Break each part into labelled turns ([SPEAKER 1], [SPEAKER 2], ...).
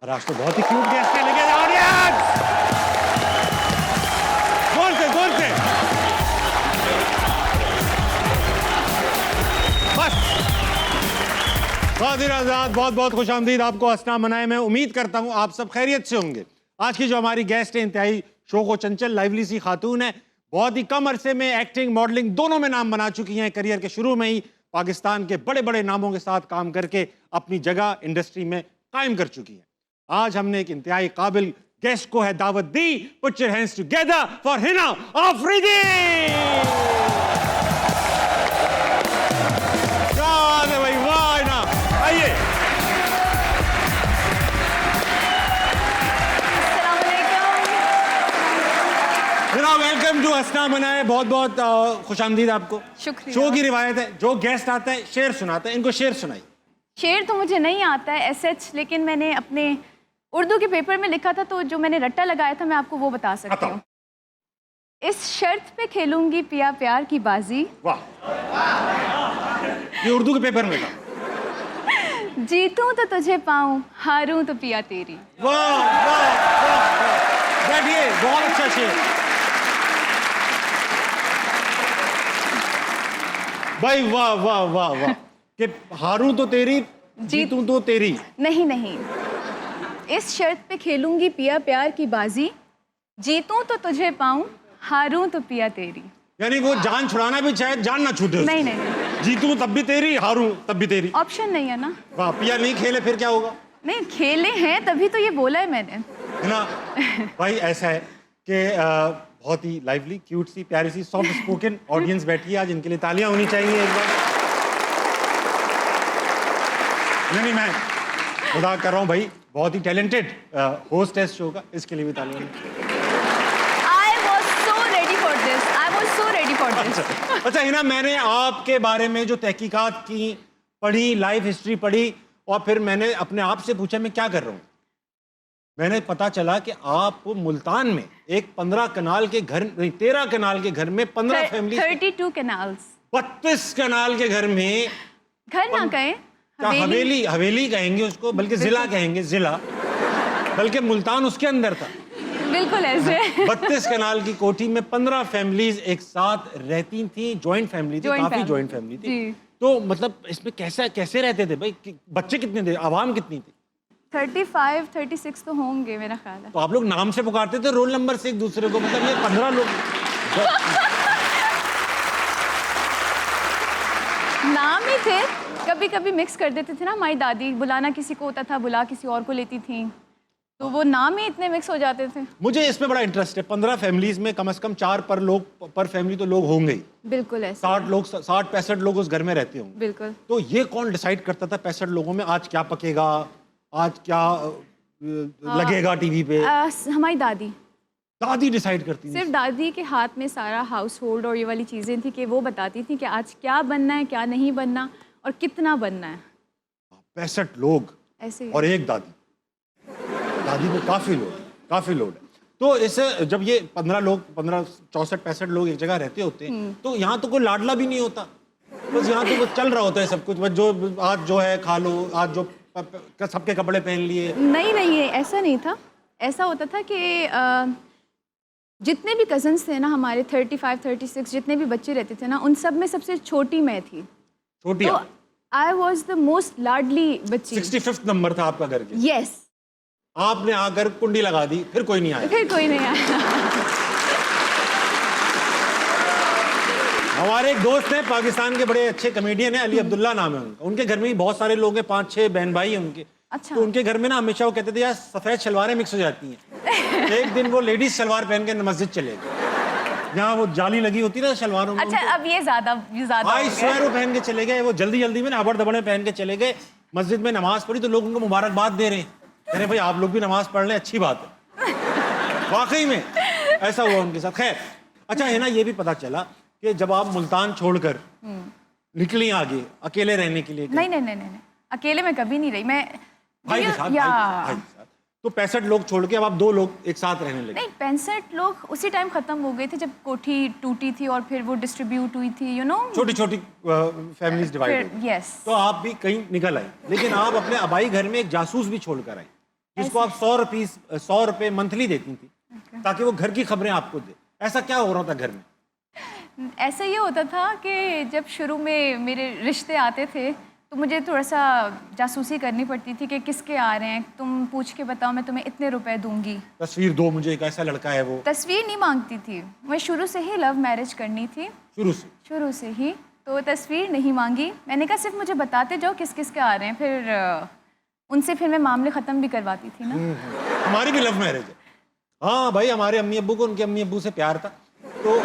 [SPEAKER 1] और आज तो बहुत ही क्यूट गेस्ट है, लेके ऑडियंस जोर से बस। कादिर आजाद, बहुत बहुत खुशामदीद आपको हंसना मनाए। मैं उम्मीद करता हूं आप सब खैरियत से होंगे। आज की जो हमारी गेस्ट है इंतहाई शौक व चंचल लाइवली सी खातून है। बहुत ही कम अरसे में एक्टिंग मॉडलिंग दोनों में नाम बना चुकी हैं। करियर के शुरू में ही पाकिस्तान के बड़े बड़े नामों के साथ काम करके अपनी जगह इंडस्ट्री में कायम कर चुकी हैं। आज हमने एक इंतहाई काबिल गेस्ट को है दावत दी। Put your hands together for Hina Afridi. भाई वाह हिना, आइए। हिना वेलकम टू हंसना मनाए। बहुत बहुत खुशामदीद आपको।
[SPEAKER 2] शुक्रिया।
[SPEAKER 1] शो की रिवायत है, जो गेस्ट आता है शेर सुनाता है। इनको शेर सुनाई।
[SPEAKER 2] शेर तो मुझे नहीं आता है एसएच, लेकिन मैंने अपने उर्दू के पेपर में लिखा था, तो जो मैंने रट्टा लगाया था मैं आपको वो बता सकती हूँ। इस शर्त पे खेलूंगी पिया प्यार की बाजी।
[SPEAKER 1] वाह, ये उर्दू के पेपर में था।
[SPEAKER 2] जीतूं तो तुझे पाऊं, हारूं तो पिया तेरी।
[SPEAKER 1] वाह वाह वाह, बैठिए। बहुत अच्छा शेर भाई, वाह वाह वाह वाह। कि हारूं तो तेरी, जीतूं तो तेरी।
[SPEAKER 2] नहीं नहीं, इस शर्त पे खेलूंगी पिया प्यार की बाजी। जीतूं तो तुझे पाऊं, हारूं तो पिया तेरी।
[SPEAKER 1] यानी वो जान छुड़ाना भी चाहे, जान ना छूटे।
[SPEAKER 2] नहीं नहीं नहीं,
[SPEAKER 1] जीतूं तब भी तेरी, हारूं तब भी तेरी।
[SPEAKER 2] ऑप्शन नहीं है ना।
[SPEAKER 1] वाह, पिया नहीं खेले फिर क्या होगा?
[SPEAKER 2] नहीं, खेले हैं तभी तो ये बोला है मैंने।
[SPEAKER 1] है ना भाई। ऐसा है कि बहुत ही लाइवली, क्यूट सी, प्यारी सी, सॉफ्ट स्पोकन ऑडियंस बैठी है आज। इनके लिए तालियां होनी चाहिए एक बार। नहीं, मैं मजाक कर रहा हूँ भाई। बहुत ही टैलेंटेड होस्ट है इस शो का, इसके लिए भी तालियां होनी।
[SPEAKER 2] I was so ready for this. I was so ready for this.
[SPEAKER 1] अच्छा हिना, मैंने आपके बारे में जो तहकीकात की, पढ़ी, लाइफ हिस्ट्री पढ़ी, और फिर मैंने अपने आप से पूछा मैं क्या कर रहा हूँ। मैंने पता चला कि आप मुल्तान में एक 15 कनाल के घर, नहीं 13 कनाल के घर में 15 फैमिली,
[SPEAKER 2] 32 कैनाल्स।
[SPEAKER 1] 32 कनाल के घर में,
[SPEAKER 2] घर ना कहें,
[SPEAKER 1] क्या हवेली कहेंगे उसको, बल्कि जिला कहेंगे, जिला, बल्कि मुल्तान उसके अंदर था।
[SPEAKER 2] बिल्कुल ऐसे।
[SPEAKER 1] 32 कनाल की कोठी में 15 फैमिलीज एक साथ रहती थी। जॉइंट फैमिली थी, काफी जॉइंट फैमिली थी। तो मतलब इसमें कैसे रहते थे भाई? बच्चे कितने थे, आवाम कितनी थी?
[SPEAKER 2] 35 36 तो होंगे मेरा ख्याल है।
[SPEAKER 1] तो आप लोग नाम से पुकारते थे, रोल नंबर से एक दूसरे को? मतलब ये 15 लोग
[SPEAKER 2] नाम ही थे, कभी कभी मिक्स कर देते थे ना। हमारी दादी बुलाना किसी को होता था, बुला किसी और को लेती थी, तो वो नाम ही इतने मिक्स हो जाते थे।
[SPEAKER 1] मुझे इसमें बड़ा इंटरेस्ट है। 15 फैमिलीज में कम से कम 4 पर फैमिली तो लोग होंगे ही।
[SPEAKER 2] बिल्कुल ऐसे।
[SPEAKER 1] 60-65 लोग उस घर में रहते होंगे।
[SPEAKER 2] बिल्कुल।
[SPEAKER 1] तो ये कौन डिसाइड करता था 65 लोगों में आज क्या पकेगा, आज क्या लगेगा टीवी पे?
[SPEAKER 2] हमारी दादी
[SPEAKER 1] डिसाइड करती थी।
[SPEAKER 2] सिर्फ दादी के हाथ में सारा हाउस होल्ड और ये वाली चीज़ें थी कि वो बताती थी कि आज क्या बनना है, क्या नहीं बनना और कितना बनना है।
[SPEAKER 1] 65 लोग
[SPEAKER 2] ऐसे
[SPEAKER 1] और एक दादी में काफी लोड है। तो इसे जब ये 15 लोग, 15 64-65 लोग एक जगह रहते होते हैं, तो यहाँ तो कोई लाडला भी नहीं होता। बस यहाँ तो चल रहा होता है सब कुछ। बस जो आज जो है खा लो, आज जो सबके कपड़े पहन लिए।
[SPEAKER 2] नहीं, ऐसा नहीं था। ऐसा होता था कि जितने भी कजन्स थे ना हमारे, 35 36 जितने भी बच्चे रहते थे ना, उन सब में सबसे छोटी मैं थी।
[SPEAKER 1] छोटी?
[SPEAKER 2] तो आई वॉज द मोस्ट लाडली बच्ची।
[SPEAKER 1] 65th नंबर था आपका घर के?
[SPEAKER 2] यस।
[SPEAKER 1] आपने आकर कुंडी लगा दी, फिर कोई नहीं आया?
[SPEAKER 2] फिर कोई नहीं आया।
[SPEAKER 1] हमारे एक दोस्त हैं, पाकिस्तान के बड़े अच्छे कमेडियन हैं, अली अब्दुल्ला नाम है उनका। उनके घर में भी बहुत सारे लोग हैं, 5-6 बहन भाई हैं उनके।
[SPEAKER 2] अच्छा।
[SPEAKER 1] तो उनके घर में ना हमेशा वो कहते थे यार सफेद शलवारें मिक्स हो जाती हैं। एक दिन वो लेडीज शलवार पहन के मस्जिद चले गए, जहाँ वो जाली लगी होती है ना शलवारों में।
[SPEAKER 2] अच्छा, अब ये ज्यादा
[SPEAKER 1] आई स्वेर वो पहन के चले गए। वो जल्दी में ना अबड़ दबड़ में पहन के चले गए, मस्जिद में नमाज पढ़ी तो लोग उनको मुबारकबाद दे रहे हैं। अरे भाई आप लोग भी नमाज पढ़ लें, अच्छी बात है। वाकई में ऐसा हुआ उनके साथ। खैर, अच्छा है ना, ये भी पता चला कि जब आप मुल्तान छोड़कर निकली आगे अकेले रहने के लिए।
[SPEAKER 2] नहीं, अकेले मैं कभी नहीं रही। मैं
[SPEAKER 1] भाई के साथ, भाई के साथ। तो 65 लोग छोड़ के अब आप 2 लोग एक साथ रहने लगे?
[SPEAKER 2] नहीं, 65 लोग उसी टाइम खत्म हो गए थे जब कोठी टूटी थी और फिर वो डिस्ट्रीब्यूट हुई थी, यू नो,
[SPEAKER 1] छोटी फैमिलीज डिवाइड।
[SPEAKER 2] यस।
[SPEAKER 1] तो आप भी कहीं निकल आई, लेकिन आप अपने आबाई घर में एक जासूस भी छोड़कर आई। जिसको आप 100 रुपए मंथली देती थी ताकि वो घर की खबरें आपको दे। ऐसा क्या हो रहा था घर में?
[SPEAKER 2] ऐसा ये होता था कि जब शुरू में मेरे रिश्ते आते थे तो मुझे थोड़ा सा जासूसी करनी पड़ती थी कि किसके आ रहे हैं, तुम पूछ के बताओ, मैं तुम्हें इतने रुपए दूंगी।
[SPEAKER 1] तस्वीर दो मुझे, एक ऐसा लड़का है वो।
[SPEAKER 2] तस्वीर नहीं मांगती थी मैं, शुरू से ही लव मैरिज करनी थी, शुरू से ही। तो तस्वीर नहीं मांगी, मैंने कहा सिर्फ मुझे बताते जाओ किस किस के आ रहे हैं, फिर उनसे फिर मैं मामले ख़त्म भी करवाती थी ना।
[SPEAKER 1] हमारी भी लव मैरिज है। हाँ भाई, हमारे अम्मी अब्बू को उनके अम्मी अब्बू से प्यार था तो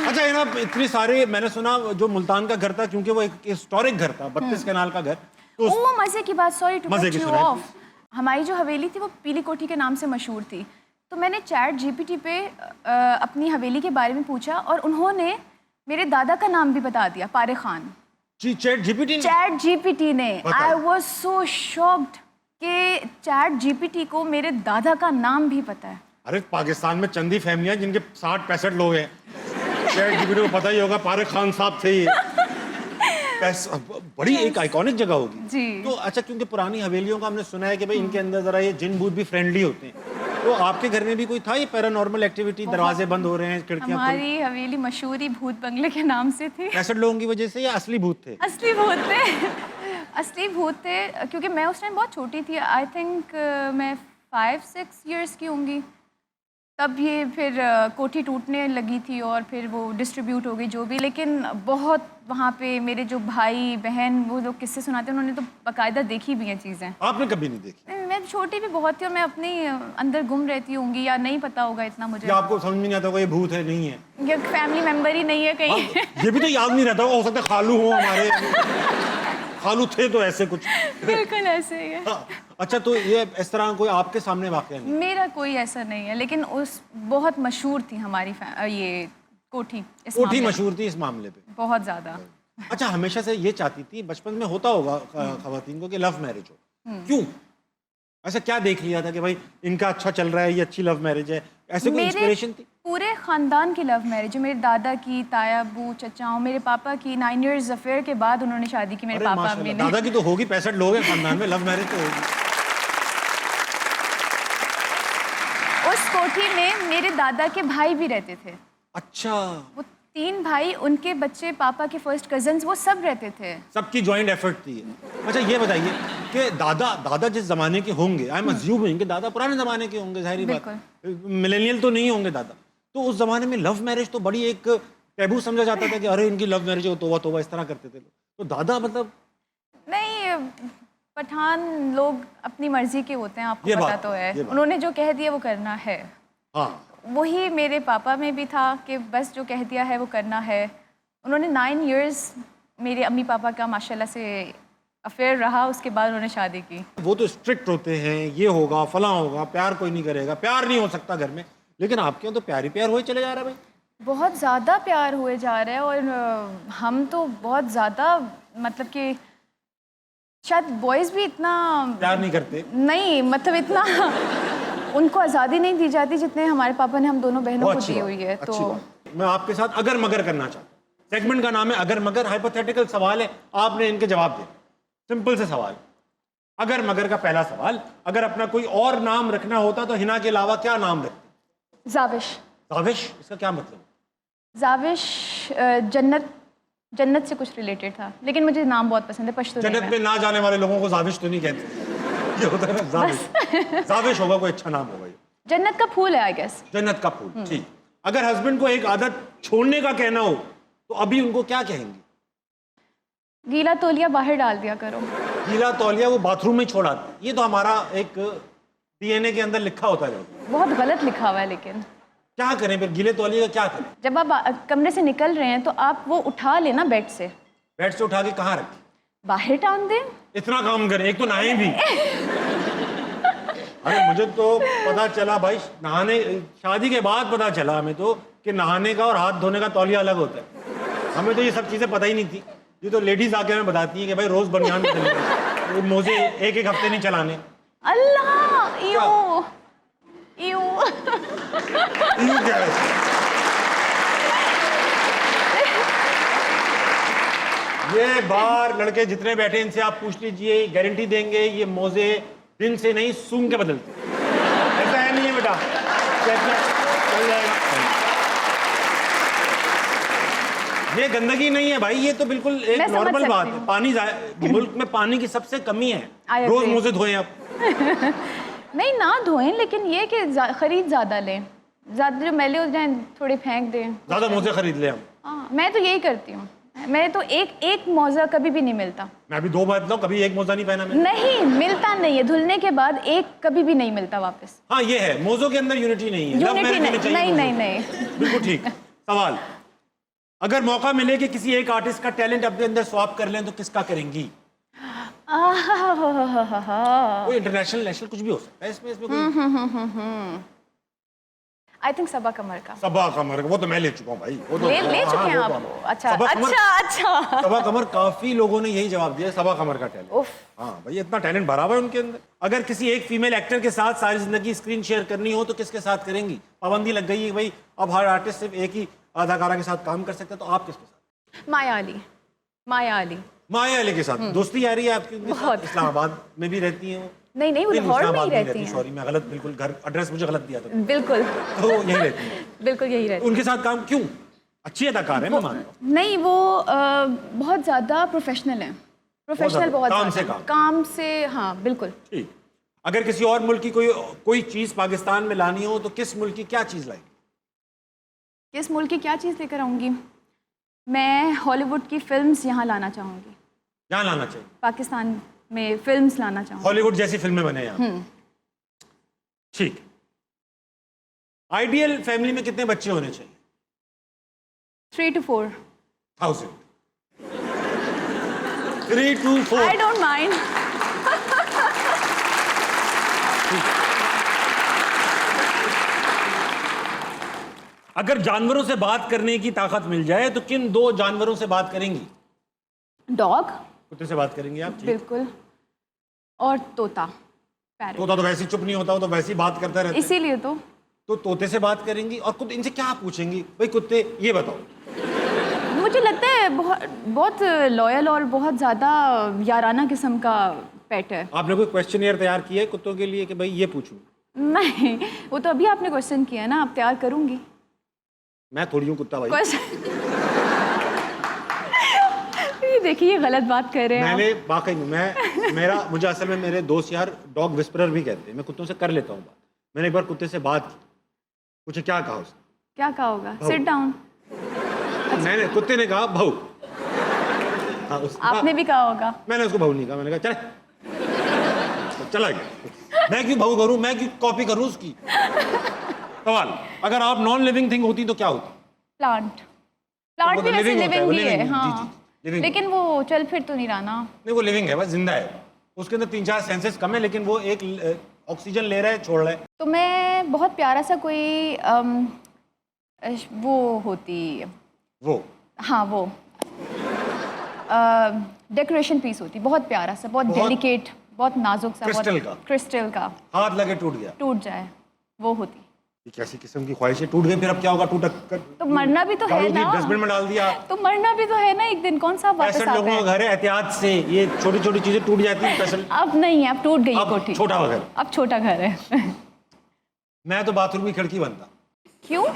[SPEAKER 1] अच्छा है ना। इतनी सारे, मैंने सुना जो मुल्तान का घर था, क्योंकि वो एक हिस्टोरिक घर था, 32 कनाल का घर, तो
[SPEAKER 2] ओ मज़े की बात, सॉरी टू कट यू
[SPEAKER 1] सुनाइए,
[SPEAKER 2] ऑफ। हमारी जो हवेली थी वो पीली कोठी के नाम से मशहूर थी। तो मैंने चैट जीपीटी पे अपनी हवेली के बारे में पूछा और उन्होंने मेरे दादा का नाम भी बता दिया, पारे खान।
[SPEAKER 1] जी, चैट जीपीटी
[SPEAKER 2] ने। आई वाज सो शॉक्ड कि चैट जीपीटी को मेरे दादा का नाम भी पता है।
[SPEAKER 1] अरे पाकिस्तान में चंदी फैमिलियां जिनके 60-65 लोग हैं, चैट जीपीटी को पता ही होगा पारे खान साहब थे ये। बड़ी एक आइकॉनिक जगह होगी
[SPEAKER 2] जी।
[SPEAKER 1] तो अच्छा, क्योंकि पुरानी हवेलियों का हमने सुना है कि भाई इनके अंदर जरा ये जिन भूत भी फ्रेंडली होते हैं, तो आपके घर में भी कोई था ये पैरानॉर्मल एक्टिविटी? दरवाजे बंद हो रहे हैं, खिड़कियां?
[SPEAKER 2] हमारी हवेली मशहूर ही भूत बंगले के नाम से थी।
[SPEAKER 1] 65 लोगों की वजह से या असली भूत थे?
[SPEAKER 2] असली भूत थे। असली भूत थे, क्योंकि मैं उस टाइम बहुत छोटी थी, आई थिंक मैं 5-6 इयर्स की होंगी। तब ये फिर कोठी टूटने लगी थी और फिर वो डिस्ट्रीब्यूट हो गई जो भी। लेकिन बहुत वहाँ पे मेरे जो भाई बहन वो लोग किस्से सुनाते हैं, उन्होंने तो बाकायदा देखी भी हैं चीज़ें।
[SPEAKER 1] आपने कभी नहीं देखी?
[SPEAKER 2] मैं छोटी भी बहुत थी और मैं अपनी अंदर गुम रहती होंगी, या नहीं पता होगा इतना मुझे।
[SPEAKER 1] या आपको समझ में नहीं आता होगा ये भूत है नहीं है?
[SPEAKER 2] ये फैमिली मेम्बर ही नहीं है कहीं।
[SPEAKER 1] ये भी तो याद नहीं रहता होगा, हो सकता है खालू हो हमारे। खालू थे तो ऐसे कुछ।
[SPEAKER 2] बिल्कुल ऐसे ही है।
[SPEAKER 1] अच्छा, तो ये इस तरह कोई आपके सामने वाकया नहीं?
[SPEAKER 2] मेरा कोई ऐसा नहीं है, लेकिन उस बहुत मशहूर थी हमारी ये कोठी
[SPEAKER 1] मशहूर थी इस मामले पे,
[SPEAKER 2] बहुत ज़्यादा।
[SPEAKER 1] अच्छा, हमेशा से ये चाहती थी, बचपन में होता होगा खवातीन को कि लव मैरिज हो, क्यों? ऐसा क्या देख लिया था कि भाई इनका अच्छा चल रहा है, ये अच्छी लव मैरिज है, ऐसे कोई इंस्पिरेशन थी?
[SPEAKER 2] पूरे खानदान की लव मैरिज है, मेरे दादा की, ताया, अबू, चचाओं, मेरे पापा की 9 इयर्स अफेयर के बाद उन्होंने शादी की मेरे पापा अम्मी ने।
[SPEAKER 1] दादा की तो होगी, 65 लोग हैं खानदान में, लव मैरिज तो होगी।
[SPEAKER 2] उस कोठी में मेरे दादा के भाई भी रहते थे।
[SPEAKER 1] अच्छा,
[SPEAKER 2] वो 3 भाई, उनके बच्चे, पापा के फर्स्ट कजन्स, वो सब रहते थे।
[SPEAKER 1] सबकी जॉइंट एफर्ट थी। अच्छा, ये बताइए कि दादा जिस जमाने के होंगे, आई एम अज्यूमिंग कि दादा पुराने जमाने के होंगे, जाहिर बात, मिलेनियल तो नहीं होंगे दादा, तो उस जमाने में लव मैरिज तो बड़ी एक टैबू समझा जाता था कि अरे इनकी लव मैरिज हो, तोबा तोबा, इस तरह करते थे लोग। तो दादा मतलब
[SPEAKER 2] नहीं, पठान लोग अपनी मर्जी के होते हैं, आपको पता तो है। उन्होंने जो कह दिया वो करना है।
[SPEAKER 1] हाँ,
[SPEAKER 2] वही मेरे पापा में भी था कि बस जो कह दिया है वो करना है। उन्होंने 9 इयर्स मेरे अम्मी पापा का माशाल्लाह से अफेयर रहा, उसके बाद उन्होंने शादी की। वो
[SPEAKER 1] तो स्ट्रिक्ट होते हैं, ये होगा फला होगा, प्यार कोई नहीं करेगा, प्यार नहीं हो सकता घर में, लेकिन आपके यहाँ तो प्यार ही प्यार हुए चले जा रहा है भाई।
[SPEAKER 2] बहुत ज़्यादा प्यार हुए जा रहा है, और हम तो बहुत ज़्यादा, मतलब कि शायद बॉयज़ भी इतना
[SPEAKER 1] प्यार नहीं करते,
[SPEAKER 2] नहीं मतलब इतना उनको आज़ादी नहीं दी जाती जितने हमारे पापा ने हम दोनों बहनों को दी हुई है। तो
[SPEAKER 1] मैं आपके साथ अगर मगर करना चाहता हूँ, सेगमेंट का नाम है अगर मगर, हाइपोथेटिकल सवाल है, आपने इनके जवाब दे, सिंपल से सवाल। अगर मगर का पहला सवाल, अगर अपना कोई और नाम रखना होता तो हिना के अलावा क्या नाम रखते?
[SPEAKER 2] जाविश।
[SPEAKER 1] जाविश, इसका क्या मतलब?
[SPEAKER 2] जाविश जन्नत से कुछ रिलेटेड था, लेकिन मुझे नाम बहुत पसंद है, पश्तो
[SPEAKER 1] जन्नत में ना जाने वाले लोगों को जाविश तो नहीं कहते, ये होता है ना जाविश। जाविश होगा, कोई अच्छा नाम होगा।
[SPEAKER 2] जन्नत का फूल है आई गेस।
[SPEAKER 1] जन्नत का फूल, ठीक। अगर हस्बैंड को एक आदत छोड़ने का कहना हो तो अभी उनको क्या कहेंगे?
[SPEAKER 2] गीला तौलिया बाहर डाल दिया करो।
[SPEAKER 1] गीला तौलिया वो बाथरूम में छोड़ाते हैं, ये तो हमारा एक डीएनए के अंदर लिखा होता है।
[SPEAKER 2] बहुत गलत लिखा हुआ है, लेकिन
[SPEAKER 1] क्या करें फिर? गीले तौलिए का क्या करें?
[SPEAKER 2] जब आप कमरे से निकल रहे हैं तो आप वो उठा लेना बेड से।
[SPEAKER 1] बेड से उठा के कहाँ रखें?
[SPEAKER 2] बाहर टांग दें।
[SPEAKER 1] इतना काम करें, एक तो नहाए भी। अरे मुझे तो पता चला भाई, नहाने, शादी के बाद पता चला हमें तो कि नहाने का और हाथ धोने का तौलिया अलग होता है। हमें तो ये सब चीजें पता ही नहीं थी। ये तो लेडीज आके हमें बताती हैं कि भाई रोज बनियान में मोजे एक हफ्ते नहीं चलाने।
[SPEAKER 2] अल्लाह, यूं
[SPEAKER 1] क्या है? ये बाहर लड़के जितने बैठे हैं, इनसे आप पूछ लीजिए, गारंटी देंगे ये मोजे दिन से नहीं सूंघ के बदलते। ऐसा है नहीं है बेटा, चल जाएगा। ये गंदगी नहीं है भाई, ये तो बिल्कुल एक
[SPEAKER 2] मैं समझ
[SPEAKER 1] नॉर्मल बात
[SPEAKER 2] सकती
[SPEAKER 1] है।
[SPEAKER 2] हूँ।
[SPEAKER 1] पानी मुल्क में पानी की सबसे कमी है,
[SPEAKER 2] I
[SPEAKER 1] रोज
[SPEAKER 2] agree.
[SPEAKER 1] मोजे धोएं आप।
[SPEAKER 2] नहीं ना धोएं, लेकिन ये कि खरीद ज़्यादा लें, ज़्यादा जो मैले हो जाएं थोड़े फेंक दें।
[SPEAKER 1] ज्यादा मोजे खरीद ले हम।
[SPEAKER 2] हाँ, मैं तो यही करती हूँ। मैं तो एक मोजा कभी भी नहीं मिलता।
[SPEAKER 1] मैं अभी 2 बार कभी एक मोजा नहीं पहना मैंने।
[SPEAKER 2] नहीं मिलता, नहीं है, धुलने के बाद एक कभी भी नहीं मिलता वापस।
[SPEAKER 1] हाँ ये है, मोजों के अंदर यूनिटी नहीं है। लव
[SPEAKER 2] यूनिटी
[SPEAKER 1] मैरिज होनी चाहिए
[SPEAKER 2] नहीं,
[SPEAKER 1] मोजों
[SPEAKER 2] नहीं
[SPEAKER 1] की।
[SPEAKER 2] नहीं
[SPEAKER 1] बिल्कुल ठीक। सवाल, अगर मौका मिले कि किसी एक आर्टिस्ट का टैलेंट अपने अंदर स्वैप कर लें तो किसका करेंगी? कोई इंटरनेशनल नेशनल कुछ भी हो सकता है इसमें कोई।
[SPEAKER 2] आई थिंक सबा कमर का।
[SPEAKER 1] सबा कमर, वो तो मैं ले चुका हूँ भाई। वो तो
[SPEAKER 2] ले
[SPEAKER 1] हाँ,
[SPEAKER 2] चुके हैं
[SPEAKER 1] वो
[SPEAKER 2] आप?
[SPEAKER 1] तो-
[SPEAKER 2] अच्छा
[SPEAKER 1] सबा कमर-
[SPEAKER 2] अच्छा।
[SPEAKER 1] सबा कमर, काफी लोगों ने यही जवाब दिया, सबा कमर का टैलेंट।
[SPEAKER 2] उफ।
[SPEAKER 1] हाँ भाई, इतना टैलेंट भरा हुआ है उनके अंदर। अगर किसी एक फीमेल एक्टर के साथ सारी जिंदगी स्क्रीन शेयर करनी हो तो किसके साथ करेंगी? पाबंदी लग गई है भाई, अब हर आर्टिस्ट सिर्फ एक ही अदाकारा के साथ काम कर सकता है, तो आप किसके साथ?
[SPEAKER 2] माया अली। माया अली।
[SPEAKER 1] माया अली के साथ दोस्ती आ रही है आपकी उनके साथ?
[SPEAKER 2] बहुत।
[SPEAKER 1] इस्लामाबाद में भी रहती हैं वो?
[SPEAKER 2] नहीं नहीं, वो लाहौर में ही
[SPEAKER 1] इस्लामाबाद
[SPEAKER 2] रहती हैं।
[SPEAKER 1] सॉरी, मैं गलत, बिल्कुल घर एड्रेस मुझे गलत दिया था।
[SPEAKER 2] बिल्कुल
[SPEAKER 1] तो यही रहती है।
[SPEAKER 2] बिल्कुल यही रहती
[SPEAKER 1] उनके साथ काम क्यों? अच्छी अदाकार है, मैं मानता हूँ।
[SPEAKER 2] है। नहीं वो बहुत ज़्यादा प्रोफेशनल हैं। प्रोफेशनल बहुत
[SPEAKER 1] काम से
[SPEAKER 2] ज़्यादा। काम से, हाँ बिल्कुल।
[SPEAKER 1] ठीक। अगर किसी और मुल्क की कोई चीज पाकिस्तान में लानी हो तो किस मुल्क की क्या चीज लाएगी?
[SPEAKER 2] किस मुल्क की क्या चीज़ लेकर आऊँगी? मैं हॉलीवुड की फिल्म्स यहाँ लाना चाहूँगी।
[SPEAKER 1] यहाँ लाना चाहिए,
[SPEAKER 2] पाकिस्तान में फिल्म्स लाना चाहूँगी।
[SPEAKER 1] हॉलीवुड जैसी फिल्में बने यहाँ। ठीक। आइडियल फैमिली में कितने बच्चे होने चाहिए?
[SPEAKER 2] 3 to 4।
[SPEAKER 1] 1000। 3 to 4।
[SPEAKER 2] I don't mind.
[SPEAKER 1] अगर जानवरों से बात करने की ताकत मिल जाए तो किन 2 जानवरों से बात करेंगी?
[SPEAKER 2] डॉग।
[SPEAKER 1] कुत्ते से बात करेंगी आप? ठीक।
[SPEAKER 2] बिल्कुल। और तोता, पैरट।
[SPEAKER 1] तोता तो वैसे ही चुप नहीं होता, वो तो वैसे ही बात करता रहता है।
[SPEAKER 2] इसीलिए
[SPEAKER 1] तो तोते से बात करेंगी और कुत्ते, इनसे क्या पूछेंगी? भाई कुत्ते ये बताओ।
[SPEAKER 2] मुझे लगता है बहुत लॉयल और बहुत ज़्यादा याराना किस्म का पेट है।
[SPEAKER 1] आपने कोई क्वेश्चनियर तैयार किया है कुत्तों के लिए कि भाई ये पूछूं?
[SPEAKER 2] नहीं, वो तो अभी आपने क्वेश्चन किया ना, अब तैयार करूंगी
[SPEAKER 1] मैं थोड़ी हूँ कुत्ता भाई।
[SPEAKER 2] क्वेश्चन। ये देखिए, ये गलत बात कर रहे हैं
[SPEAKER 1] मैंने वाकई में मुझे असल में मेरे दोस्त यार डॉग विस्परर भी कहते हैं। मैं कुत्तों से कर लेता हूँ बात। मैंने एक बार कुत्ते से बात की, पूछे क्या कहा उसने?
[SPEAKER 2] क्या कहा होगा? Sit down.
[SPEAKER 1] मैंने, कुत्ते ने कहा भाऊ। हाँ,
[SPEAKER 2] आपने भी कहा होगा।
[SPEAKER 1] मैंने उसको भाऊ नहीं कहा, मैंने कहा चल, चला गया। मैं क्यों भाऊ करूं, मैं क्यों कॉपी करूं उसकी? सवाल, अगर आप नॉन लिविंग थिंग होती तो क्या होती?
[SPEAKER 2] प्लांट। प्लांट
[SPEAKER 1] वो तो
[SPEAKER 2] भी वैसे
[SPEAKER 1] living होता है, वो
[SPEAKER 2] लिविंग ही है,
[SPEAKER 1] living,
[SPEAKER 2] हाँ।
[SPEAKER 1] जी, जी, living।
[SPEAKER 2] लेकिन वो चल फिर तो नहीं रहा ना।
[SPEAKER 1] नहीं, वो लिविंग है, बस जिंदा है। उसके अंदर 3-4 सेंसेस कम है, लेकिन वो एक ऑक्सीजन ले रहा है, छोड़ रहा है।
[SPEAKER 2] तो मैं बहुत प्यारा सा कोई वो होती,
[SPEAKER 1] वो
[SPEAKER 2] हाँ वो डेकोरेशन पीस होती, बहुत प्यारा सा, बहुत डेलिकेट, बहुत नाजुक सा,
[SPEAKER 1] क्रिस्टल का।
[SPEAKER 2] क्रिस्टल का,
[SPEAKER 1] हाथ लगे टूट गया,
[SPEAKER 2] टूट जाए, वो होती।
[SPEAKER 1] ये कैसी किस्म की ख्वाहिश है? टूट गई फिर अब क्या होगा? टूट
[SPEAKER 2] तो मरना भी तो है ना।
[SPEAKER 1] डस्टबिन में डाल दिया।
[SPEAKER 2] तो मरना भी तो है ना एक दिन, कौन सा वापस
[SPEAKER 1] 65
[SPEAKER 2] आता
[SPEAKER 1] लोगों
[SPEAKER 2] है?
[SPEAKER 1] का घर है, एहतियात से ये छोटी छोटी चीजें टूट जाती हैं। पैसे
[SPEAKER 2] अब नहीं है, अब टूट गई
[SPEAKER 1] अब
[SPEAKER 2] कोठी।
[SPEAKER 1] छोटा घर।
[SPEAKER 2] अब छोटा घर है।
[SPEAKER 1] मैं तो बाथरूम की खिड़की बनता।
[SPEAKER 2] क्यों?
[SPEAKER 1] बस,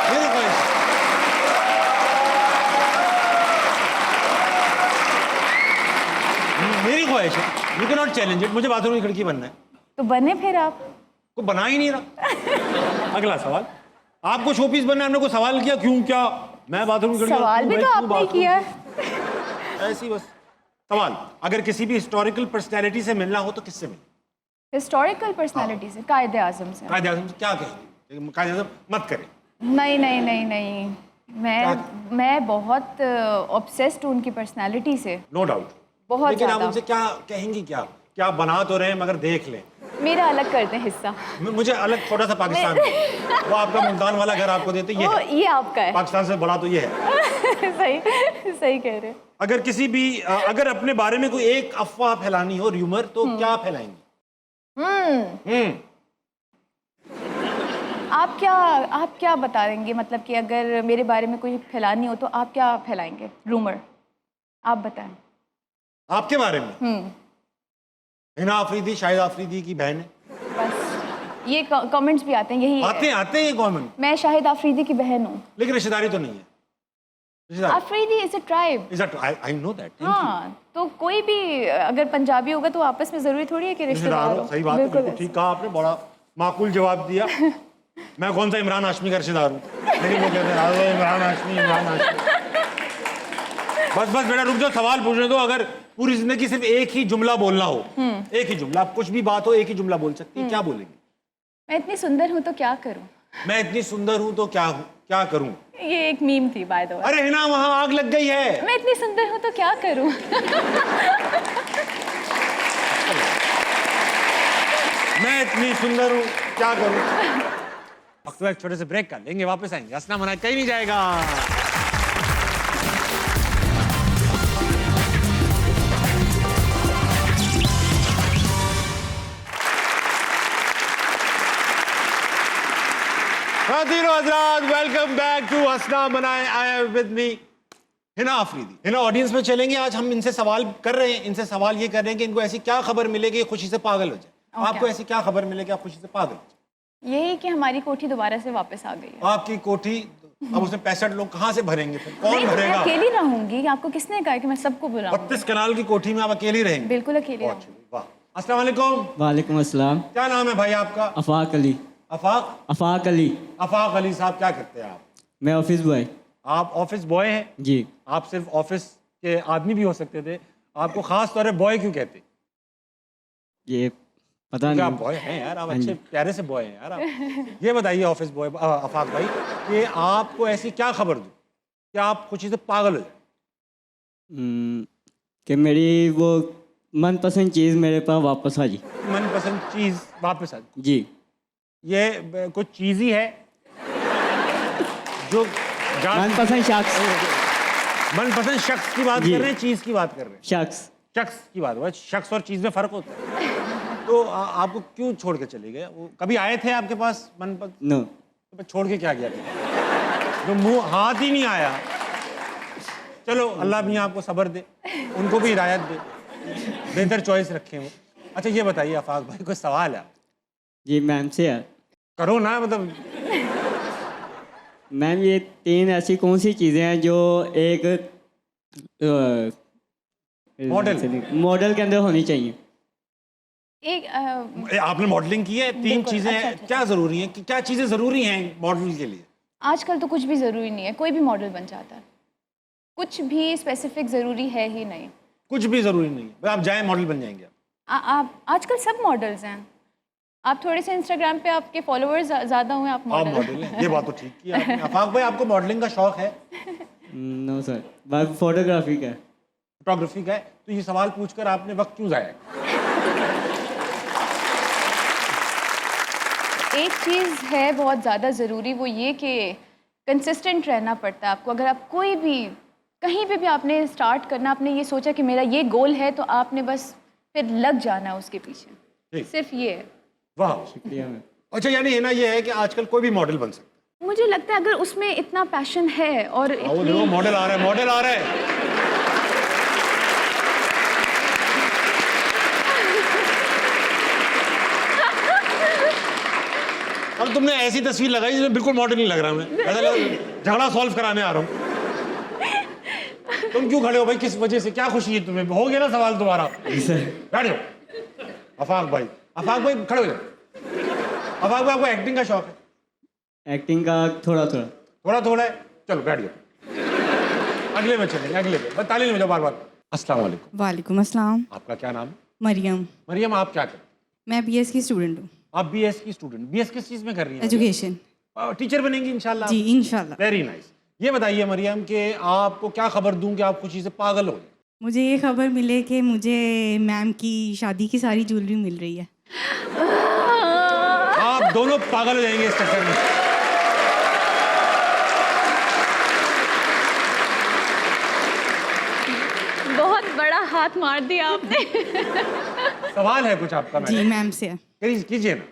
[SPEAKER 1] मेरी ख्वाहिश। मेरी ख्वाहिश है, you can not challenge it. मुझे बाथरूम की खिड़की बनना है।
[SPEAKER 2] तो बने फिर आप।
[SPEAKER 1] को बना ही नहीं रहा। अगला सवाल, आपको शोपीस बनना है, हमने को सवाल किया क्यों? क्या मैं बाथरूम की खिड़की?
[SPEAKER 2] सवाल भी
[SPEAKER 1] भाई,
[SPEAKER 2] तो
[SPEAKER 1] क्यों
[SPEAKER 2] आपने
[SPEAKER 1] बाथरूम?
[SPEAKER 2] किया है।
[SPEAKER 1] ऐसी बस। सवाल, अगर किसी भी हिस्टोरिकल पर्सनैलिटी से मिलना हो तो किससे मिले?
[SPEAKER 2] हिस्टोरिकल पर्सनालिटी से, कायदे आजम से।
[SPEAKER 1] कायदे आज़म से क्या कहेंगे? कायदे आज़म मत करें।
[SPEAKER 2] नहीं नहीं नहीं नहीं, मैं बहुत ऑब्सेस्ड हूँ उनकी पर्सनालिटी से,
[SPEAKER 1] नो डाउट।
[SPEAKER 2] बहुत
[SPEAKER 1] लेकिन आप
[SPEAKER 2] ज़्यादा।
[SPEAKER 1] उनसे क्या कहेंगी? क्या बना तो रहे हैं, मगर देख लें।
[SPEAKER 2] मेरा अलग कर दें हिस्सा।
[SPEAKER 1] मुझे अलग छोटा सा पाकिस्तान दे। वो आपका मुल्तान वाला घर आपको देते, ये
[SPEAKER 2] वो
[SPEAKER 1] है।
[SPEAKER 2] ये आपका है।
[SPEAKER 1] पाकिस्तान से बड़ा तो ये है।
[SPEAKER 2] सही सही कह रहे हैं।
[SPEAKER 1] अगर किसी भी अगर अपने बारे में कोई एक अफवाह फैलानी हो, र्यूमर, तो क्या फैलाएंगी?
[SPEAKER 2] आप क्या बता देंगे, मतलब कि अगर मेरे बारे में कोई फैलानी हो तो आप क्या फैलाएंगे रूमर? आप बताएं।
[SPEAKER 1] आपके बारे में? हिना आफरीदी शाहिद आफरीदी की बहन है।
[SPEAKER 2] बस ये कमेंट्स भी आते हैं, यही
[SPEAKER 1] आते हैं ये कमेंट,
[SPEAKER 2] मैं शाहिद आफरीदी की बहन हूँ।
[SPEAKER 1] लेकिन रिश्तेदारी तो नहीं है। रिश्तेदारी
[SPEAKER 2] Afridi is a tribe.
[SPEAKER 1] Is I know that.
[SPEAKER 2] हाँ, तो कोई भी अगर पंजाबी होगा तो आपस में जरूरी थोड़ी है कि रिश्तेदार हो।
[SPEAKER 1] सही बात है, बिल्कुल ठीक कहा आपने, बड़ा माकूल जवाब दिया। मैं कौन सा इमरान हाशमी का रिश्तेदार हूँ? लेकिन वो कहते हैं इमरान हाशमी। बस बेटा रुक जाओ, सवाल पूछने दो। अगर पूरी जिंदगी सिर्फ एक ही जुमला बोलना हो, एक ही जुमला, आप कुछ भी बात हो एक ही जुमला बोल सकती है, क्या बोलेंगे?
[SPEAKER 2] मैं इतनी सुंदर हूँ तो क्या करूँ।
[SPEAKER 1] मैं इतनी सुंदर हूँ तो क्या करूँ?
[SPEAKER 2] ये एक मीम थी बाय द वे।
[SPEAKER 1] अरे हिना वहाँ आग लग गई है।
[SPEAKER 2] मैं इतनी सुंदर हूँ तो क्या करूँ।
[SPEAKER 1] मैं इतनी सुंदर हूँ क्या करूँ। अब तो एक छोटे से ब्रेक कर लेंगे, वापस आएंगे। हंसना मना कहीं नहीं जाएगा। हजरात, वेलकम बैक टू हंसना मनाए। I am with me Hina Afridi. Hina, audience में चलेंगे। आज हम इनसे सवाल कर रहे हैं, इनसे सवाल ये कर रहे हैं कि इनको ऐसी क्या खबर मिले कि खुशी से पागल हो जाए। आपको ऐसी क्या खबर मिले कि आप खुशी से पागल हो जाए?
[SPEAKER 2] यही कि हमारी कोठी दोबारा से वापस आ गई है।
[SPEAKER 1] आपकी कोठी, अब उसमें 65 लोग कहाँ से भरेंगे फिर? कौन
[SPEAKER 2] मैं
[SPEAKER 1] भरेगा?
[SPEAKER 2] अकेली रहूंगी। आपको किसने कहा कि मैं सबको बुलाऊं?
[SPEAKER 1] 32 कनाल की कोठी में आप अकेली रहेंगे?
[SPEAKER 2] बिल्कुल अकेली
[SPEAKER 1] बहुत
[SPEAKER 2] रहूंगी।
[SPEAKER 1] अच्छी, वाह। अस्सलाम वालेकुम।
[SPEAKER 3] वालेकुम अस्सलाम।
[SPEAKER 1] क्या नाम है भाई आपका?
[SPEAKER 3] अफाक अली।
[SPEAKER 1] अफाक
[SPEAKER 3] अली।
[SPEAKER 1] अफाक अली साहब, क्या करते हैं आप?
[SPEAKER 3] मैं ऑफिस बॉय।
[SPEAKER 1] आप ऑफिस बॉय हैं?
[SPEAKER 3] जी।
[SPEAKER 1] आप सिर्फ ऑफिस के आदमी भी हो सकते थे, आपको खास तौर पे बॉय क्यों कहते?
[SPEAKER 3] ये पता
[SPEAKER 1] क्या
[SPEAKER 3] नहीं।
[SPEAKER 1] बॉय हैं यार आप, अच्छे प्यारे से बॉय हैं यार आप। ये बताइए ऑफिस बॉय अफाक भाई, कि आपको ऐसी क्या खबर दूं कि आप खुशी से पागल हो जाए?
[SPEAKER 3] कि मेरी वो मनपसंद चीज़ मेरे पास वापस आ जी।
[SPEAKER 1] मनपसंद चीज वापस आ?
[SPEAKER 3] जी।
[SPEAKER 1] ये कुछ चीज ही है जो
[SPEAKER 3] मनपसंद शख्स।
[SPEAKER 1] मनपसंद शख्स की बात
[SPEAKER 3] जी।
[SPEAKER 1] कर रहे हैं, चीज की बात कर रहे हैं?
[SPEAKER 3] शख्स।
[SPEAKER 1] शख्स की बात है, शख्स और चीज में फर्क होता है। तो आपको क्यों छोड़ के चले गए? वो कभी आए थे आपके पास मनपसंद?
[SPEAKER 3] नो।
[SPEAKER 1] तो छोड़ के क्या किया था? जो मुंह हाथ ही नहीं आया। चलो अल्लाह मियाँ आपको सब्र दे, उनको भी हिदायत दे, बेहतर चॉइस रखें वो। अच्छा ये बताइए अफाक भाई, कोई सवाल है?
[SPEAKER 3] जी मैम से है।
[SPEAKER 1] करो ना, मतलब
[SPEAKER 3] मैम ये 3 ऐसी कौन सी चीज़ें हैं जो एक मॉडल के अंदर होनी चाहिए?
[SPEAKER 1] आपने मॉडलिंग की है, 3 चीजें
[SPEAKER 2] अच्छा।
[SPEAKER 1] क्या जरूरी हैं, क्या चीजें जरूरी हैं मॉडल के लिए?
[SPEAKER 2] आजकल तो कुछ भी ज़रूरी नहीं है, कोई भी मॉडल बन जाता है। कुछ भी स्पेसिफिक ज़रूरी है ही नहीं।
[SPEAKER 1] कुछ भी जरूरी नहीं है, आप जाएं मॉडल बन जाएंगे।
[SPEAKER 2] आप आजकल सब मॉडल्स हैं। आप थोड़े से इंस्टाग्राम पे आपके फॉलोअर्स ज़्यादा हुए, आप
[SPEAKER 1] मॉडल हैं, ये बात तो ठीक की आपने। अफाक भाई आपको मॉडलिंग का शौक है?
[SPEAKER 3] नो सर, बस फोटोग्राफी का।
[SPEAKER 1] फोटोग्राफी का है, तो ये सवाल पूछकर आपने वक्त क्यों जाया?
[SPEAKER 2] एक चीज़ है बहुत ज़्यादा ज़रूरी, वो ये कि कंसिस्टेंट रहना पड़ता है आपको। अगर आप कोई भी कहीं पे भी आपने स्टार्ट करना, आपने ये सोचा कि मेरा ये गोल है, तो आपने बस फिर लग जाना है उसके पीछे। सिर्फ ये है।
[SPEAKER 1] वाह,
[SPEAKER 3] शुक्रिया मैम।
[SPEAKER 1] अच्छा यानी है ना, ये है कि आजकल कोई भी मॉडल बन सकता है।
[SPEAKER 2] मुझे लगता है अगर उसमें इतना पैशन है और
[SPEAKER 1] वो देखो मॉडल आ रहा है, मॉडल आ रहा है। अब तुमने ऐसी तस्वीर लगाई जिसमें बिल्कुल मॉडल नहीं लग रहा। मैं ऐसा लग झगड़ा सॉल्व कराने आ रहा हूँ। तुम क्यों खड़े हो भाई, किस वजह से, क्या खुशी है तुम्हें? हो गया ना सवाल तुम्हारा, बैठ जाओ। अफाक भाई खड़े हो जाओ। अफाक भाई आपको एक्टिंग का शौक है?
[SPEAKER 3] एक्टिंग का थोड़ा थोड़ा
[SPEAKER 1] है। चलो बैठ जाओ, अगले में चलेंगे, अगले में। बस ताली नहीं बजाओ बार-बार। अस्सलाम वालेकुम।
[SPEAKER 4] वालेकुम अस्सलाम।
[SPEAKER 1] आपका क्या नाम है?
[SPEAKER 4] मरियम।
[SPEAKER 1] मरियम, आप क्या करते?
[SPEAKER 4] मैं बीएस की स्टूडेंट हूँ।
[SPEAKER 1] आप बीएस की स्टूडेंट? बीएस किस चीज में कर रही हैं?
[SPEAKER 4] एजुकेशन।
[SPEAKER 1] टीचर बनेंगी इंशाल्लाह?
[SPEAKER 4] जी इंशाल्लाह।
[SPEAKER 1] Very nice. ये बताइए मरियम कि आपको क्या खबर दूं कि आप खुशी से पागल हो जाए?
[SPEAKER 4] मुझे ये खबर मिले कि मुझे मैम की शादी की सारी ज्वेलरी मिल रही है।
[SPEAKER 1] आप दोनों पागल हो जाएंगे इस चक्कर में।
[SPEAKER 2] बहुत बड़ा हाथ मार दिया आपने।
[SPEAKER 1] सवाल है कुछ आपका?
[SPEAKER 4] जी मैम से है।
[SPEAKER 1] कीजिए ना।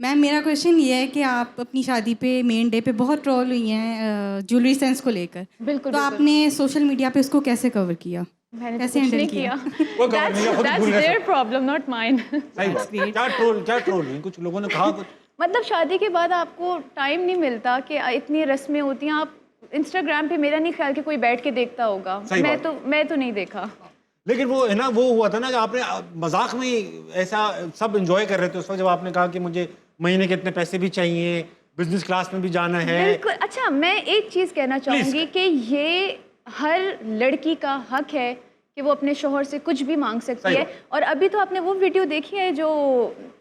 [SPEAKER 4] मैम मेरा क्वेश्चन ये है कि आप अपनी शादी पे मेन डे पे बहुत ट्रोल हुई हैं ज्वेलरी सेंस को लेकर।
[SPEAKER 2] बिल्कुल,
[SPEAKER 4] तो
[SPEAKER 2] बिल्कुल।
[SPEAKER 4] आपने सोशल मीडिया पे उसको कैसे कवर किया?
[SPEAKER 2] मैंने
[SPEAKER 4] कैसे
[SPEAKER 2] कुछ
[SPEAKER 4] handle
[SPEAKER 2] नहीं
[SPEAKER 4] किया?
[SPEAKER 1] वो कवर नहीं किया, खुद ही भूल गए
[SPEAKER 2] देयर
[SPEAKER 1] सब।
[SPEAKER 2] Problem not mine.
[SPEAKER 1] सही बात। क्या ट्रोल हुई? कुछ लोगों ने कहा कुछ?
[SPEAKER 2] मतलब शादी के बाद आपको टाइम नहीं मिलता कि इतनी रस्में होती हैं। आप इंस्टाग्राम पे मेरा नहीं ख्याल कि कोई बैठ के देखता होगा।
[SPEAKER 1] सही बात।
[SPEAKER 2] मैं तो नहीं देखा।
[SPEAKER 1] लेकिन वो है ना, वो हुआ था ना कि आपने मजाक में ही ऐसा सब एंजॉय कर रहे थे उस वक्त जब आपने कहा कि मुझे महीने के इतने पैसे भी चाहिए, बिजनेस क्लास में भी जाना है।
[SPEAKER 2] बिल्कुल। अच्छा, मैं एक चीज़ कहना चाहूँगी कि ये हर लड़की का हक है कि वो अपने शोहर से कुछ भी मांग सकती
[SPEAKER 1] सही
[SPEAKER 2] है।
[SPEAKER 1] बात।
[SPEAKER 2] और अभी तो आपने वो वीडियो देखी है जो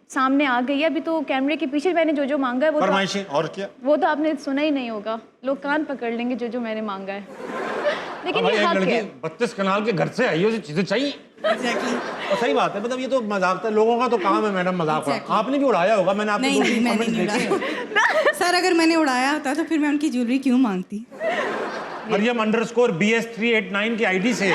[SPEAKER 2] सामने आ गई है। अभी तो कैमरे के पीछे मैंने जो जो मांगा है
[SPEAKER 1] फरमाइशें और क्या?
[SPEAKER 2] वो तो आपने सुना ही नहीं होगा। लोग कान पकड़ लेंगे जो जो मैंने मांगा है। लेकिन
[SPEAKER 1] भाई
[SPEAKER 2] ये
[SPEAKER 1] एक
[SPEAKER 2] हक
[SPEAKER 1] लड़की
[SPEAKER 2] है।
[SPEAKER 1] 32 कनाल के घर से आई है, उसे चीजें चाहिए।
[SPEAKER 4] एग्जैक्टली।
[SPEAKER 1] और सही बात है, मतलब ये तो मजाक था, लोगों का तो काम है मैडम मजाक उड़ाना।
[SPEAKER 4] Exactly.
[SPEAKER 1] आपने भी उड़ाया होगा, मैंने आपके
[SPEAKER 4] नहीं
[SPEAKER 1] दो
[SPEAKER 4] नहीं
[SPEAKER 1] तीन
[SPEAKER 4] मैंने
[SPEAKER 1] कमेंट्स
[SPEAKER 4] नहीं
[SPEAKER 1] देखे
[SPEAKER 4] उड़ाया। सर अगर मैंने उड़ाया होता तो फिर मैं उनकी ज्वेलरी क्यों मांगती?
[SPEAKER 1] मरियम_BS389 की आईडी से।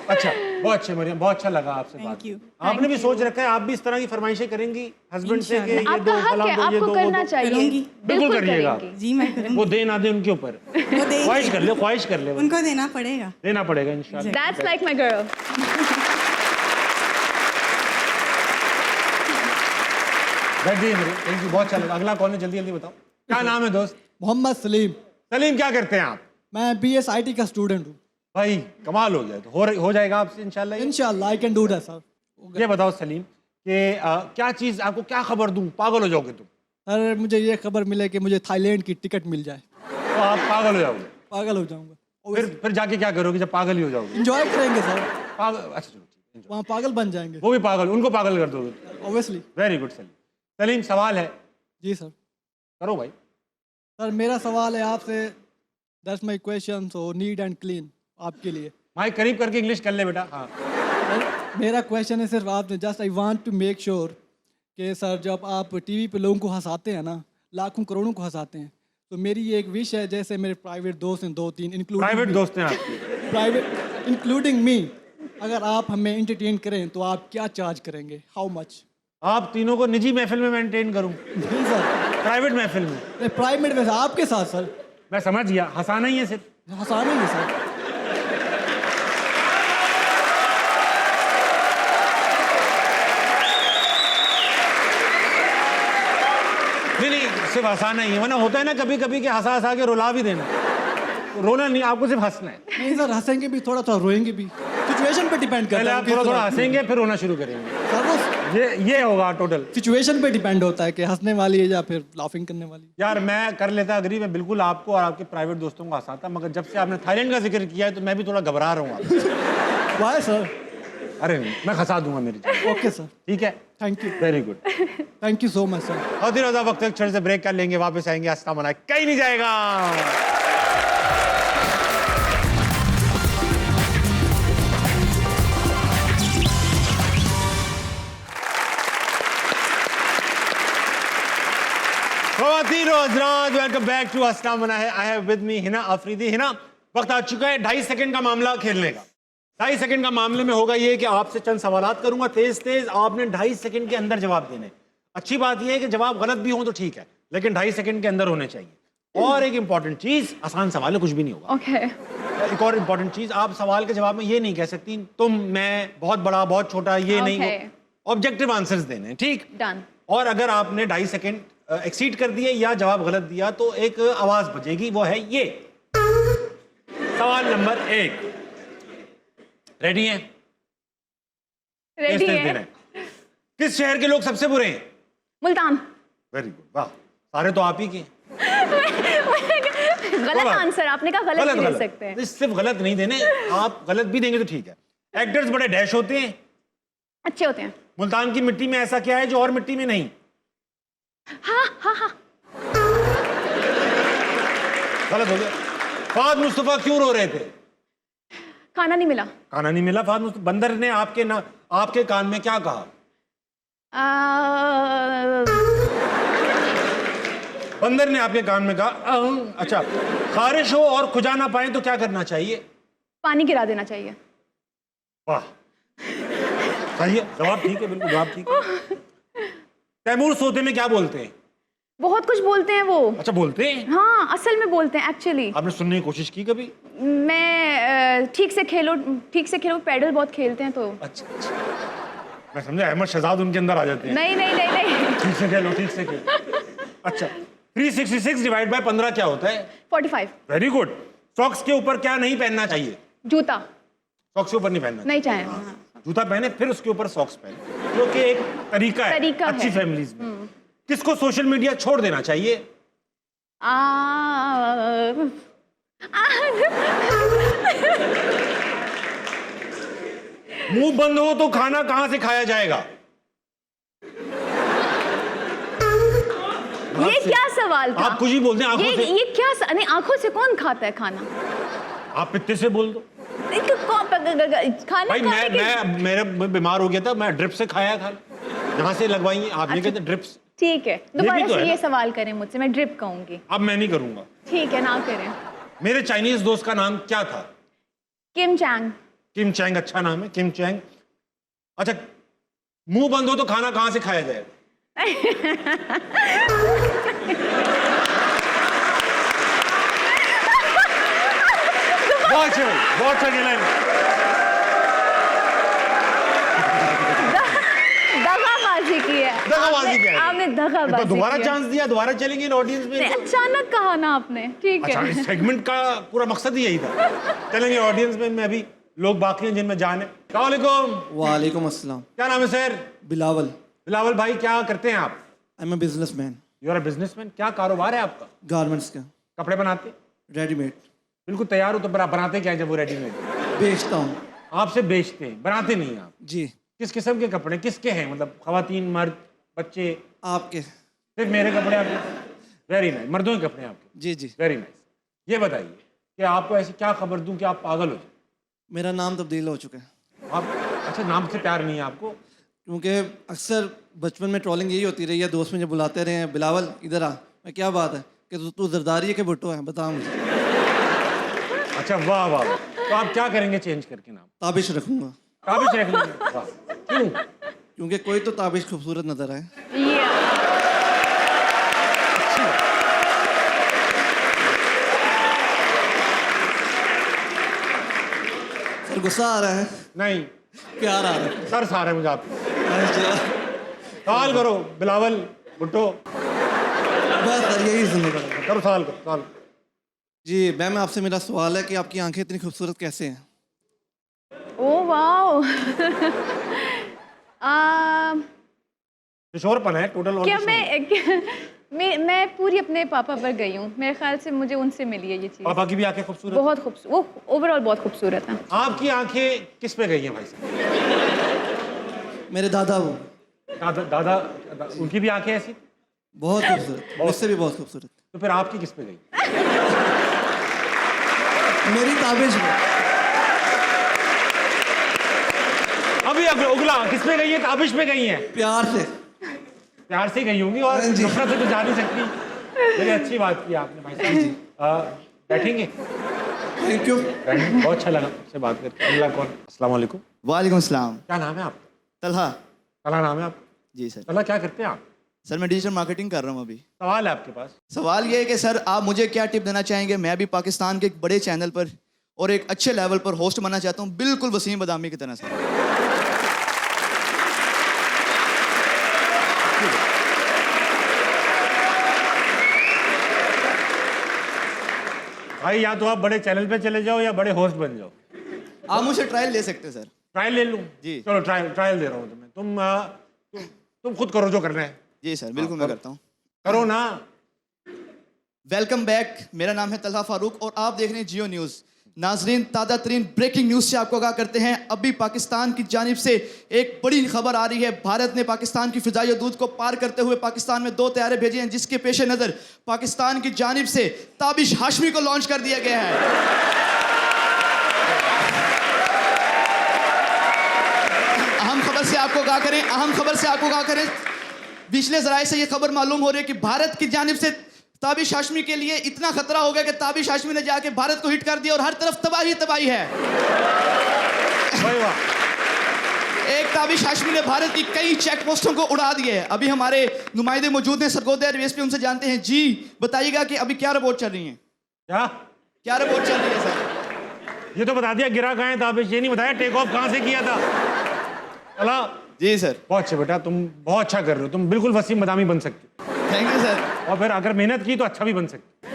[SPEAKER 1] अच्छा, बहुत अच्छे मरियम, बहुत अच्छा लगा आपसे बात।
[SPEAKER 4] Thank you.
[SPEAKER 1] आपने भी सोच रखा है आप भी इस तरह की फरमाइशें करेंगी हस्बैंड से कि ये
[SPEAKER 2] आपका
[SPEAKER 1] दो
[SPEAKER 2] हक
[SPEAKER 1] फलां
[SPEAKER 2] है,
[SPEAKER 1] दो, ये
[SPEAKER 2] आपको
[SPEAKER 1] दो, वो
[SPEAKER 2] करना
[SPEAKER 1] दो?
[SPEAKER 2] चाहिए।
[SPEAKER 4] करूंगी।
[SPEAKER 1] बिल्कुल करिएगा आप।
[SPEAKER 2] करेंगी।
[SPEAKER 4] जी मैं करूँगी।
[SPEAKER 1] वो दे ना दे उनके ऊपर,
[SPEAKER 4] वो देंगी।
[SPEAKER 1] ख्वाहिश कर ले, ख्वाहिश कर ले, वो।
[SPEAKER 4] उनको देना पड़ेगा।
[SPEAKER 1] देना पड़ेगा इंशाल्लाह।
[SPEAKER 2] That's like my girl.
[SPEAKER 1] बैठ जाइए मरियम, थैंक यू, बहुत अच्छा लगा। अगला कौन है, जल्दी जल्दी बताओ। क्या नाम है दोस्त?
[SPEAKER 5] मोहम्मद सलीम।
[SPEAKER 1] सलीम, क्या करते हैं आप?
[SPEAKER 5] मैं BSIT का स्टूडेंट हूँ।
[SPEAKER 1] भाई कमाल हो जाए तो हो जाएगा आपसे इंशाल्लाह ये।
[SPEAKER 5] इंशाल्लाह I can do that sir.
[SPEAKER 1] ये बताओ सलीम कि क्या चीज़ आपको, क्या खबर दूं, पागल हो जाओगे तुम?
[SPEAKER 5] सर मुझे ये खबर मिले कि मुझे थाईलैंड की टिकट मिल जाए,
[SPEAKER 1] तो आप पागल हो जाओगे।
[SPEAKER 5] पागल हो जाऊंगा।
[SPEAKER 1] फिर जाके क्या करोगे जब पागल ही हो जाओगे?
[SPEAKER 5] इंजॉय करेंगे सर,
[SPEAKER 1] पागल, अच्छा चलो ठीक है।
[SPEAKER 5] वहाँ पागल बन जाएंगे
[SPEAKER 1] वो भी पागल, उनको पागल कर दोगे।
[SPEAKER 5] Obviously.
[SPEAKER 1] Very good Salim. Salim, सवाल है,
[SPEAKER 5] जी सर।
[SPEAKER 1] करो भाई।
[SPEAKER 5] सर मेरा सवाल है आपसे, that's my question, so neat and clean आपके लिए।
[SPEAKER 1] माइक करीब करके इंग्लिश कर ले बेटा। हाँ,
[SPEAKER 5] सर, मेरा क्वेश्चन है सिर्फ आपने, just I want to make sure कि सर जब आप टीवी पे लोगों को हंसाते हैं ना, लाखों करोड़ों को हंसाते हैं, तो मेरी ये एक विश है, जैसे मेरे प्राइवेट दोस्त हैं 2-3 इंक्लूडिंग
[SPEAKER 1] प्राइवेट दोस्त हैं आपके?
[SPEAKER 5] प्राइवेट इंक्लूडिंग मी, अगर आप हमें एंटरटेन करें तो आप क्या चार्ज करेंगे, हाउ मच?
[SPEAKER 1] आप तीनों को निजी महफिल में मेंटेन करूं?
[SPEAKER 5] नहीं सर,
[SPEAKER 1] प्राइवेट महफिल में?
[SPEAKER 5] प्राइवेट में आपके साथ सर,
[SPEAKER 1] मैं समझ गया, हंसाना ही है सिर्फ।
[SPEAKER 5] हंसाने ही सर।
[SPEAKER 1] नहीं, सिर्फ हंसाना ही है, वरना होता है ना कभी कभी कि हंसा हंसा के रुला भी देना। रोना नहीं, आपको सिर्फ हंसना है।
[SPEAKER 5] नहीं सर, हंसेंगे भी, थोड़ा थोड़ा रोएंगे भी, सिचुएशन पे डिपेंड
[SPEAKER 1] पहले
[SPEAKER 5] करता है।
[SPEAKER 1] आप थोड़ा थोड़ा हंसेंगे फिर रोना शुरू करेंगे।
[SPEAKER 5] सर वो
[SPEAKER 1] ये होगा टोटल।
[SPEAKER 5] सिचुएशन पे डिपेंड होता है कि हंसने वाली है या फिर लाफिंग करने वाली।
[SPEAKER 1] यार मैं कर लेता अग्री, मैं बिल्कुल आपको और आपके प्राइवेट दोस्तों को हंसाता, मगर जब से आपने थाईलैंड का जिक्र किया है तो मैं भी थोड़ा घबरा रहा हूँ आपसे।
[SPEAKER 5] वाह सर।
[SPEAKER 1] अरे नहीं, मैं हंसा दूंगा मेरी जान।
[SPEAKER 5] ओके सर,
[SPEAKER 1] ठीक है,
[SPEAKER 5] thank you,
[SPEAKER 1] very good.
[SPEAKER 5] Thank you so much sir.
[SPEAKER 1] बहुत ही रोजा वक्त एक छोटे से ब्रेक कर लेंगे, वापस आएंगे, हंसता मना कहीं नहीं जाएगा। ख़वातीन और हज़रात, वेलकम बैक टू हंसता मना है। I have with me Hina Afridi. Hina, वक्त आ चुका है 2.5 सेकंड का मामला खेलने का। 2.5 सेकंड का मामले में होगा ये कि आपसे चंद सवालात करूंगा तेज तेज, आपने 2.5 सेकंड के अंदर जवाब देने। अच्छी बात यह है कि जवाब गलत भी हो तो ठीक है, लेकिन 2.5 सेकंड के अंदर होने चाहिए। और एक इंपॉर्टेंट चीज, आसान सवाल है, कुछ भी नहीं होगा।
[SPEAKER 2] Okay.
[SPEAKER 1] एक और इंपॉर्टेंट चीज, आप सवाल के जवाब में ये नहीं कह सकती तुम, मैं, बहुत बड़ा, बहुत छोटा, ये नहीं।
[SPEAKER 2] Okay.
[SPEAKER 1] ऑब्जेक्टिव आंसर्स देने हैं, ठीक?
[SPEAKER 2] Done.
[SPEAKER 1] और अगर आपने 2.5 सेकंड एक्सीड कर दिए या जवाब गलत दिया तो एक आवाज बजेगी, वो है ये। सवाल नंबर 1, रेडी हैं?
[SPEAKER 2] रेडी
[SPEAKER 1] तेज-तेज देना
[SPEAKER 2] है?
[SPEAKER 1] है। किस शहर के लोग सबसे बुरे हैं?
[SPEAKER 2] मुल्तान।
[SPEAKER 1] वेरी गुड, वाह, सारे तो आप ही के हैं।
[SPEAKER 2] गलत आंसर, आपने कहा गलत नहीं दे सकते हैं।
[SPEAKER 1] नहीं, सिर्फ गलत नहीं देने, आप गलत भी देंगे तो ठीक है। एक्टर्स बड़े डैश होते हैं,
[SPEAKER 2] अच्छे होते हैं।
[SPEAKER 1] मुल्तान की मिट्टी में ऐसा क्या है जो और मिट्टी में नहीं?
[SPEAKER 2] हाँ हाँ हाँ।
[SPEAKER 1] गलत हो गया। फहद मुस्तफा क्यों रो रहे थे?
[SPEAKER 2] खाना नहीं मिला।
[SPEAKER 1] खाना नहीं मिला। फहद मुस्तफा, बंदर ने आपके कान में क्या कहा? बंदर ने आपके कान में कहा अच्छा, खारिश हो और खुजा ना पाए तो क्या करना चाहिए?
[SPEAKER 2] पानी गिरा देना चाहिए।
[SPEAKER 1] वाह, सही है, जवाब ठीक है, बिल्कुल जवाब ठीक है। तैमूर सोते में क्या बोलते हैं?
[SPEAKER 2] बहुत कुछ बोलते हैं वो।
[SPEAKER 1] अच्छा, बोलते हैं?
[SPEAKER 2] हाँ, असल में बोलते हैं एक्चुअली।
[SPEAKER 1] आपने सुनने की कोशिश की कभी?
[SPEAKER 2] मैं ठीक से खेलो पैडल बहुत खेलते हैं तो।
[SPEAKER 1] अच्छा अच्छा, मैं समझा अहमद शहजाद उनके अंदर आ जाते हैं।
[SPEAKER 2] नहीं नहीं नहीं नहीं।
[SPEAKER 1] ठीक से खेलो, ठीक से खेलो। अच्छा, 366 डिवाइड बाय 15 क्या होता है?
[SPEAKER 2] 45।
[SPEAKER 1] Very good. सॉक्स के ऊपर क्या नहीं पहनना चाहिए?
[SPEAKER 2] जूता
[SPEAKER 1] सॉक्स के ऊपर नहीं पहनना
[SPEAKER 2] नहीं चाहिए।
[SPEAKER 1] चाहिए। जूता पहने फिर उसके ऊपर सॉक्स पहने, जो कि एक तरीका है अच्छी फैमिलीज में। किसको सोशल मीडिया छोड़ देना चाहिए? मुंह बंद हो तो खाना कहां से खाया जाएगा?
[SPEAKER 2] ये क्या सवाल था?
[SPEAKER 1] आप कुछ ही बोलते हैं आंखों से।
[SPEAKER 2] ये क्या नहीं, आंखों से कौन खाता है खाना?
[SPEAKER 1] आप पित्ते से बोल दो।
[SPEAKER 2] खाना
[SPEAKER 1] भाई मेरा बीमार हो गया था, मैं ड्रिप से खाया था। जहां से लगवाई आप नहीं कहते ड्रिप्स।
[SPEAKER 2] ठीक है, दोबारा
[SPEAKER 1] तो
[SPEAKER 2] से
[SPEAKER 1] है
[SPEAKER 2] ये
[SPEAKER 1] ना?
[SPEAKER 2] सवाल करें मुझसे, मैं ड्रिप कहूंगी।
[SPEAKER 1] अब मैं नहीं करूंगा।
[SPEAKER 2] ठीक है, ना करें।
[SPEAKER 1] मेरे चाइनीज दोस्त का नाम क्या था?
[SPEAKER 2] किम चैंग।
[SPEAKER 1] किम चैंग, अच्छा नाम है, किम चैंग। अच्छा, मुंह बंद हो तो खाना कहां से खाया जाएगा? बहुत अच्छा खेला है।
[SPEAKER 2] दगाबाजी की है।
[SPEAKER 1] दगाबाजी क्या है?
[SPEAKER 2] आपने दगाबाजी
[SPEAKER 1] तो दोबारा
[SPEAKER 2] की है।
[SPEAKER 1] चांस दिया, दोबारा चलेंगे ऑडियंस में।
[SPEAKER 2] नहीं, अचानक कहा ना आपने। ठीक
[SPEAKER 1] अच्छा,
[SPEAKER 2] है।
[SPEAKER 1] इस सेगमेंट का पूरा मकसद ही यही था। चलेंगे ऑडियंस में अभी लोग बाकी हैं जिनमें जान है। अस्सलाम वालेकुम।
[SPEAKER 6] वालेकुम अस्सलाम।
[SPEAKER 1] क्या नाम है सर?
[SPEAKER 6] बिलावल।
[SPEAKER 1] बिलावल भाई, क्या करते हैं आप?
[SPEAKER 6] I am a businessman.
[SPEAKER 1] You are a businessman. क्या कारोबार है आपका?
[SPEAKER 6] गारमेंट्स का।
[SPEAKER 1] कपड़े बनाते?
[SPEAKER 6] रेडीमेड
[SPEAKER 1] बिल्कुल तैयार हो तो बनाते क्या है जब वो रेडीमेड?
[SPEAKER 6] बेचता हूँ।
[SPEAKER 1] आपसे बेचते हैं, बनाते नहीं आप?
[SPEAKER 6] जी।
[SPEAKER 1] किस किस्म के कपड़े किसके हैं? मतलब खवातीन, मर्द, बच्चे?
[SPEAKER 6] आपके।
[SPEAKER 1] सिर्फ मेरे कपड़े आपके? Very nice. मर्दों के कपड़े आपके?
[SPEAKER 6] जी जी।
[SPEAKER 1] Very nice. ये बताइए कि आपको ऐसी क्या खबर दूं कि आप पागल हो जाए?
[SPEAKER 6] मेरा नाम तब्दील हो चुका है।
[SPEAKER 1] आप अच्छा, नाम से प्यार नहीं है आपको?
[SPEAKER 6] क्योंकि अक्सर बचपन में ट्रोलिंग यही होती रही है, दोस्त मुझे बुलाते रहे हैं, बिलावल इधर आ। मैं क्या बात है कि तू जरदारी है कि भुट्टो है, बता मुझे।
[SPEAKER 1] अच्छा, वाह वाह वाह। तो आप क्या करेंगे चेंज करके नाम?
[SPEAKER 6] ताबिश रखूँगा।
[SPEAKER 1] ताबिश रख लेंगे? वाह। क्यों?
[SPEAKER 6] क्योंकि कोई तो ताबिश खूबसूरत नजर आए। सर गुस्सा आ रहा है?
[SPEAKER 1] नहीं,
[SPEAKER 6] प्यार आ रहा है।
[SPEAKER 1] सर सारे मुझे आप
[SPEAKER 6] अच्छा।
[SPEAKER 1] सवाल करो बिलावल भुट्टो।
[SPEAKER 6] बस सर यही सुनने का था।
[SPEAKER 1] करो सवाल करो, सवाल।
[SPEAKER 6] जी मैम, आपसे मेरा सवाल है कि आपकी आंखें इतनी खूबसूरत कैसे हैं?
[SPEAKER 2] Oh wow.
[SPEAKER 1] किशोरपन है टोटल।
[SPEAKER 2] क्या मैं पूरी अपने पापा पर गई हूँ, मेरे ख्याल से मुझे उनसे मिली है ये चीज़।
[SPEAKER 1] पापा की भी आंखें खूबसूरत?
[SPEAKER 2] बहुत खूबसूरत, वो ओवरऑल बहुत खूबसूरत है।
[SPEAKER 1] आपकी आंखें किस पे गई हैं भाई साहब?
[SPEAKER 6] मेरे दादा वो
[SPEAKER 1] दादा उनकी भी आंखें ऐसी?
[SPEAKER 6] बहुत खूबसूरत, मुझसे भी बहुत खूबसूरत।
[SPEAKER 1] तो फिर आपकी किस पे गई?
[SPEAKER 6] मेरी ताबिश में।
[SPEAKER 1] अभी उगला किस पे गई है? ताबिश पे गई है?
[SPEAKER 6] प्यार से।
[SPEAKER 1] प्यार से गई होंगी और नफरत से तो जा नहीं सकती। चलिए, अच्छी बात की आपने भाई साहब। बैठेंगे?
[SPEAKER 6] Thank you.
[SPEAKER 1] बहुत अच्छा लगा आपसे बात करके। अल्लाह कौन? अस्सलाम वालेकुम।
[SPEAKER 7] वालेकुम सलाम।
[SPEAKER 1] क्या नाम है आपका?
[SPEAKER 7] तलहा।
[SPEAKER 1] तला नाम है आप?
[SPEAKER 7] जी सर।
[SPEAKER 1] तला, क्या करते हैं आप?
[SPEAKER 7] सर मैं डिजिटल मार्केटिंग कर रहा हूँ अभी।
[SPEAKER 1] सवाल है आपके पास?
[SPEAKER 7] सवाल ये है कि सर आप मुझे क्या टिप देना चाहेंगे? मैं भी पाकिस्तान के एक बड़े चैनल पर और एक अच्छे लेवल पर होस्ट बनना चाहता हूँ, बिल्कुल वसीम बदामी की तरह सर।
[SPEAKER 1] भाई, या तो आप बड़े चैनल पे चले जाओ या बड़े होस्ट बन जाओ।
[SPEAKER 7] आप मुझे ट्रायल ले सकते हैं सर।
[SPEAKER 1] ट्रायल ले लूं?
[SPEAKER 7] जी।
[SPEAKER 1] चलो, ट्रायल दे रहा हूँ तुम्हें। तुम खुद करो जो करना है।
[SPEAKER 7] जी सर, बिल्कुल मैं करता हूँ।
[SPEAKER 1] करो ना।
[SPEAKER 7] Welcome back. मेरा नाम है तलहा फारूक और आप देख रहे हैं जियो न्यूज़। नाजरीन, ताज़ा तरीन ब्रेकिंग न्यूज़ से आपको आगाह करते हैं। अभी पाकिस्तान की जानिब से एक बड़ी खबर आ रही है। भारत ने पाकिस्तान की फ़िज़ाई हदूद को पार करते हुए पाकिस्तान में 2 तैयारे भेजे हैं, जिसके पेश नज़र पाकिस्तान की जानिब से ताबिश हाशमी को लॉन्च कर दिया गया है। अहम खबर से आपको आगाह करें, पिछले ज़राए से ये खबर मालूम हो रही है कि भारत की जानिब से ताबिश हाशमी के लिए इतना खतरा हो गया कि ताबिश हाशमी ने जाके भारत को हिट कर दिया और हर तरफ तबाही है।
[SPEAKER 1] भाई वाह।
[SPEAKER 7] एक ताबिश हाशमी ने भारत की कई चेक पोस्टों को उड़ा दिया है। अभी हमारे नुमाइंदे मौजूद हैं सरगोदा एयरवेज पे, उनसे जानते हैं। जी बताइएगा कि अभी क्या रिपोर्ट चल रही है? क्या रिपोर्ट चल रही है सर?
[SPEAKER 1] ये तो बता दिया गिरा कहाँ है ताबिश, ये नहीं बताया टेक ऑफ कहाँ से किया था। अला
[SPEAKER 7] जी सर।
[SPEAKER 1] बहुत अच्छे बेटा, तुम बहुत अच्छा कर रहे हो, तुम बिल्कुल वसीम मदामी बन सकते
[SPEAKER 7] थैंक यू सर।
[SPEAKER 1] हो, और फिर अगर मेहनत की तो अच्छा भी बन सकते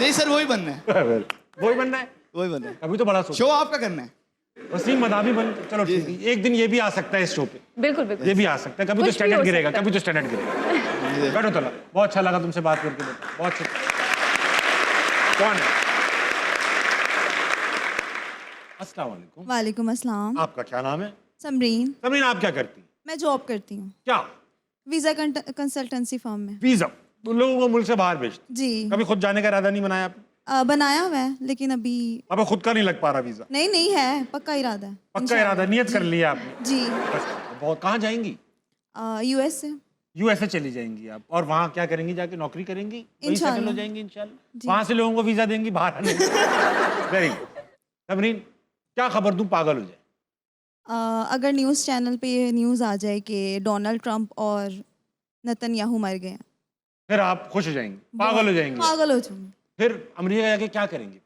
[SPEAKER 7] नहीं सर, वही बनना है,
[SPEAKER 1] हो। वही बनना है,
[SPEAKER 7] वही बनना है।
[SPEAKER 1] कभी तो बड़ा सोच।
[SPEAKER 7] शो आपका करना है।
[SPEAKER 1] वसीम मदामी बन, चलो ठीक है, एक दिन ये भी आ सकता है इस शो पे,
[SPEAKER 2] बिल्कुल बिल्कुल।
[SPEAKER 1] ये भी आ सकता है, कभी तो
[SPEAKER 2] कुछ भी
[SPEAKER 1] स्टैंडर्ड
[SPEAKER 2] हो
[SPEAKER 1] गिरेगा,
[SPEAKER 2] सकता है।
[SPEAKER 1] कभी तो स्टैंडर्ड गिरेगा। बैठो तला, बहुत अच्छा लगा तुमसे बात करके बेटा, बहुत अच्छा। कौन है? अस्सलाम वालेकुम।
[SPEAKER 8] वालेकुम अस्सलाम।
[SPEAKER 1] आपका क्या नाम है?
[SPEAKER 8] समरीन।
[SPEAKER 1] समरीन, आप क्या करती हैं?
[SPEAKER 8] मैं जॉब करती हूँ
[SPEAKER 1] क्या?
[SPEAKER 8] वीज़ा कंसल्टेंसी फर्म में।
[SPEAKER 1] वीजा, उन लोगों को मुल्क से बाहर भेजते।
[SPEAKER 8] जी।
[SPEAKER 1] कभी खुद जाने का इरादा नहीं बनाया आपने?
[SPEAKER 8] बनाया हुआ है लेकिन अभी
[SPEAKER 1] अब खुद का नहीं लग पा रहा वीजा।
[SPEAKER 8] नहीं है, पक्का इरादा है।
[SPEAKER 1] पक्का इरादा, नियत कर लिया आपने?
[SPEAKER 8] जी।
[SPEAKER 1] बस बहुत। कहाँ जाएंगी?
[SPEAKER 8] यूएस से।
[SPEAKER 1] यूएसए चली जाएंगी आप, और वहाँ क्या करेंगी? जाके नौकरी करेंगी, वहीं सेटल हो
[SPEAKER 8] इंशाल्लाह।
[SPEAKER 1] जाएंगी इंशाल्लाह।
[SPEAKER 8] जी।
[SPEAKER 1] वहाँ से लोगों को वीजा देंगी बाहर आने। Very good. समरीन, क्या खबर दूं पागल हो जाए?
[SPEAKER 8] अगर न्यूज़ चैनल पे ये न्यूज़ आ जाए कि डोनाल्ड ट्रंप और नेतन्याहू मर गए हैं,
[SPEAKER 1] फिर आप खुश हो जाएंगी, पागल हो जाएंगी?
[SPEAKER 8] पागल हो जाऊंगी।
[SPEAKER 1] फिर अमेरिका जाके क्या करेंगी?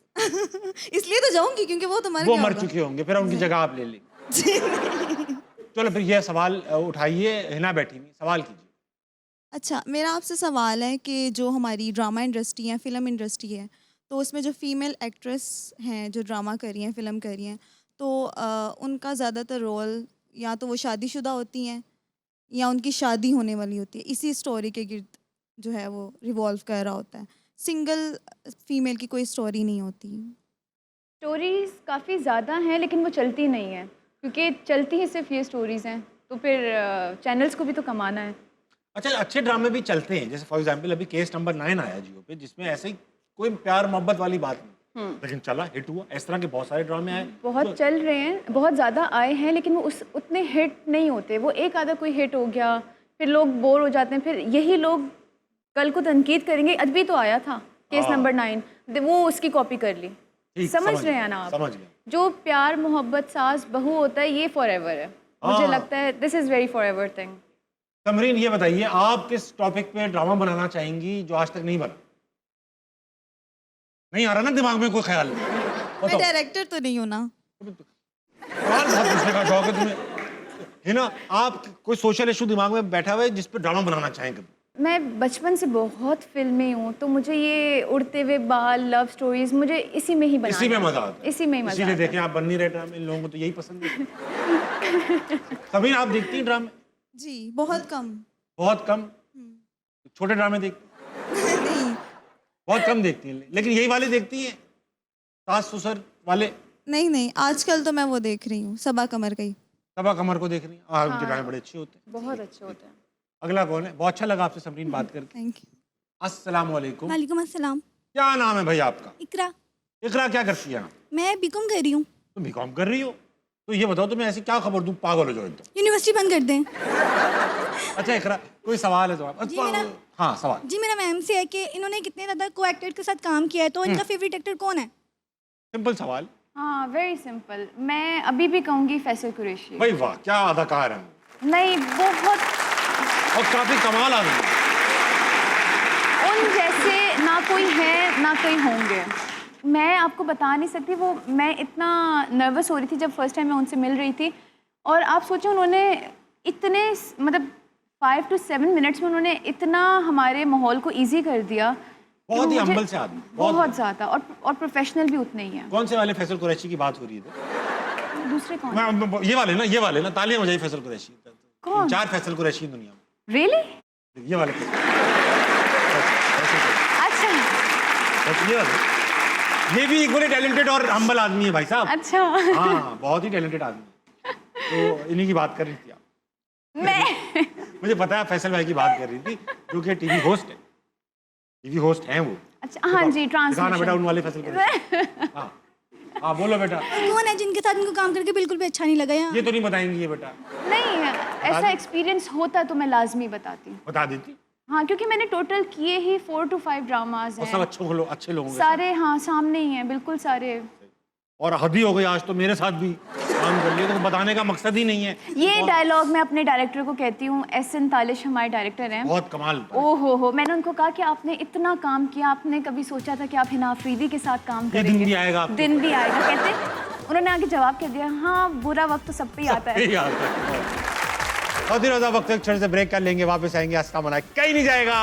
[SPEAKER 8] इसलिए तो जाऊंगी क्योंकि वो तो मर
[SPEAKER 1] वो
[SPEAKER 8] गया
[SPEAKER 1] मर
[SPEAKER 8] होगा।
[SPEAKER 1] चुके होंगे, फिर उनकी जगह आप ले लेंगे।
[SPEAKER 8] जी नहीं।
[SPEAKER 1] चलो फिर यह सवाल उठाइए, हिना बैठी हुई, सवाल कीजिए।
[SPEAKER 8] अच्छा, मेरा आपसे सवाल है कि जो हमारी ड्रामा इंडस्ट्री है, फिल्म इंडस्ट्री है, तो उसमें जो फीमेल एक्ट्रेस हैं जो ड्रामा कर रही हैं, फिल्म कर रही हैं, तो उनका ज़्यादातर रोल या तो वो शादीशुदा होती हैं या उनकी शादी होने वाली होती है, इसी स्टोरी के गिर्द जो है वो रिवॉल्व कर रहा होता है। सिंगल फीमेल की कोई स्टोरी नहीं होती।
[SPEAKER 2] स्टोरीज़ काफ़ी ज़्यादा हैं लेकिन वो चलती नहीं है, क्योंकि चलती ही सिर्फ ये स्टोरीज़ हैं, तो फिर चैनल्स को भी तो कमाना है।
[SPEAKER 1] अच्छा, अच्छे ड्रामे भी चलते हैं, जैसे फॉर एग्जांपल अभी केस नंबर 9 आया जियो पे, जिसमें ऐसे ही कोई प्यार मोहब्बत वाली बात नहीं, लेकिन चला, हिट हुआ। इस तरह के बहुत सारे ड्रामे आए।
[SPEAKER 2] बहुत चल रहे हैं, बहुत ज़्यादा आए हैं, लेकिन वो उस उतने हिट नहीं होते। वो एक आधा कोई हिट हो गया, फिर लोग बोर हो जाते हैं, फिर यही लोग कल को तनकीद करेंगे। अभी तो आया था केस नंबर 9, वो उसकी कॉपी कर ली।
[SPEAKER 1] ठीक,
[SPEAKER 2] समझ रहे हैं ना आप?
[SPEAKER 1] समझ गए।
[SPEAKER 2] जो प्यार मोहब्बत सास बहू होता है, ये फॉर एवर है। मुझे लगता है this is very for ever thing.
[SPEAKER 1] Samreen, ये बताइए आप किस टॉपिक पे ड्रामा बनाना चाहेंगी जो आज तक नहीं बना? नहीं आ रहा ना दिमाग में कोई ख्याल?
[SPEAKER 8] मैं डायरेक्टर तो नहीं हूँ ना।
[SPEAKER 1] सवाल बहुत पूछने का शौक है तुम्हें, है ना? आप कोई सोशल इशू दिमाग में बैठा हुआ है जिस पे ड्रामा बनाना चाहें कभी?
[SPEAKER 2] मैं बचपन से बहुत फिल्में हूँ, तो मुझे ये उड़ते हुए बाल, लव स्टोरीज, मुझे इसी में ही बनाना
[SPEAKER 1] इसी में
[SPEAKER 2] है।
[SPEAKER 1] मजा आता है।
[SPEAKER 2] इसी में ही मजा
[SPEAKER 1] इसीलिए
[SPEAKER 2] आता है।
[SPEAKER 1] देखें आप बन नहीं रहे ड्रामे, इन लोगों को तो यही पसंद है। समरीन, आप देखती हैं ड्रामे?
[SPEAKER 8] जी, बहुत कम।
[SPEAKER 1] बहुत कम? छोटे ड्रामे देखती?
[SPEAKER 8] नहीं
[SPEAKER 1] बहुत कम देखती हैं, लेकिन यही वाले देखती हैं, सास ससुर वाले?
[SPEAKER 8] नहीं, आजकल तो मैं वो देख रही हूँ, सबा कमर गई।
[SPEAKER 1] सबा कमर को देख रही हैं? हाँ, उनके ड्रामे बड़े अच्छे होते हैं।
[SPEAKER 2] बहुत अच्छे होते हैं।
[SPEAKER 1] अगला कौन है? बहुत अच्छा लगा आपसे समरीन बात करके।
[SPEAKER 8] Thank you.
[SPEAKER 1] अस्सलाम वालेकुम।
[SPEAKER 9] वालेकुम अस्सलाम।
[SPEAKER 1] क्या नाम है भाई आपका?
[SPEAKER 9] इकरा।
[SPEAKER 1] इकरा, क्या करती है आप?
[SPEAKER 9] मैं बीकॉम कर रही हूँ।
[SPEAKER 1] तुम बीकॉम कर रही हो? तो ये बताओ तुम्हें ऐसी क्या खबर दूं पागल हो जाओ एकदम।
[SPEAKER 9] यूनिवर्सिटी बंद कर दें।
[SPEAKER 1] अच्छा इकरा, कोई सवाल है तो आप?
[SPEAKER 9] जी, मेरा-
[SPEAKER 1] हाँ सवाल।
[SPEAKER 9] जी, मेरा मैम से है कि इन्होंने कितने ज़्यादा को एक्टर के साथ काम किया है, तो इनका फेवरेट एक्टर कौन है?
[SPEAKER 1] सिंपल सवाल।
[SPEAKER 2] हाँ, वेरी सिंपल। मैं अभी भी कहूँगी फैसल कुरैशी।
[SPEAKER 1] भाई वाह, क्या अदाकार है।
[SPEAKER 2] नहीं, बहुत
[SPEAKER 1] और काफी कमाल आ गई।
[SPEAKER 2] उन जैसे ना कोई है ना कोई होंगे। मैं आपको बता नहीं सकती, वो मैं इतना नर्वस हो रही थी जब फर्स्ट टाइम मैं उनसे मिल रही थी। और आप सोचो, उन्होंने इतने मतलब 5 to 7 मिनट्स में उन्होंने इतना हमारे माहौल को इजी कर दिया।
[SPEAKER 1] बहुत ही
[SPEAKER 2] मुझे-
[SPEAKER 1] हम्बल से आदमी,
[SPEAKER 2] बहुत ज़्यादा, और प्रोफेशनल भी उतने ही हैं।
[SPEAKER 1] कौन से वाले फैसल कुरैशी की बात हो रही है?
[SPEAKER 2] दूसरे कौन?
[SPEAKER 1] ये वाले ना, तालियां बजाई फैसल कुरैशी।
[SPEAKER 2] कौन?
[SPEAKER 1] 4 फैसल कुरैशी दुनिया में।
[SPEAKER 2] रियली?
[SPEAKER 1] ये वाले
[SPEAKER 2] अच्छा
[SPEAKER 1] ये वाले, ये भी इक्वली टैलेंटेड और हम्बल आदमी है भाई साहब।
[SPEAKER 2] अच्छा।
[SPEAKER 1] हाँ, बहुत ही टैलेंटेड आदमी है। तो इन्हीं की बात कर रही थी आप?
[SPEAKER 2] मैं
[SPEAKER 1] मुझे पता है फैसल भाई की बात कर रही थी, जो कि टीवी होस्ट है। टीवी होस्ट हैं वो।
[SPEAKER 2] अच्छा, हाँ जी,
[SPEAKER 1] दिखाना बेटा
[SPEAKER 2] ट्रांसलेशन।
[SPEAKER 1] उन वाले फैसल कुरैशी। हाँ हाँ, बोलो बेटा।
[SPEAKER 9] कौन है जिनके साथ इनको काम करके बिल्कुल भी अच्छा नहीं लगा? यहाँ
[SPEAKER 1] ये तो नहीं बताएंगी ये बेटा?
[SPEAKER 2] नहीं, ऐसा एक्सपीरियंस होता तो मैं लाजमी बताती।
[SPEAKER 1] बता देती।
[SPEAKER 2] हाँ, क्योंकि मैंने टोटल किए ही 4 to 5 ड्रामाज
[SPEAKER 1] और सब
[SPEAKER 2] हैं।
[SPEAKER 1] अच्छे लोगों के साथ।
[SPEAKER 2] सारे हाँ सामने ही हैं, बिल्कुल सारे।
[SPEAKER 1] और हद ही हो गई, आज तो मेरे साथ भी काम कर लिया, तो बताने का मकसद ही नहीं है।
[SPEAKER 2] ये डायलॉग मैं अपने डायरेक्टर को कहती हूँ, एस.एन. तालिश हमारे डायरेक्टर हैं।
[SPEAKER 1] बहुत कमाल।
[SPEAKER 2] ओ हो, मैंने उनको कहा कि आपने इतना काम किया, आपने कभी सोचा था कि आप हिना अफरीदी के साथ काम करेंगे?
[SPEAKER 1] दिन भी आएगा आपको।
[SPEAKER 2] दिन भी आएगा। कहते उन्होंने आगे जवाब कह दिया, हाँ बुरा वक्त तो सब पे ही आता है।
[SPEAKER 1] बहुत ही वक्त एक छोटे से ब्रेक कर लेंगे, वापस आएंगे। अस्सलाम वालेकुम, कहीं नहीं जाएगा।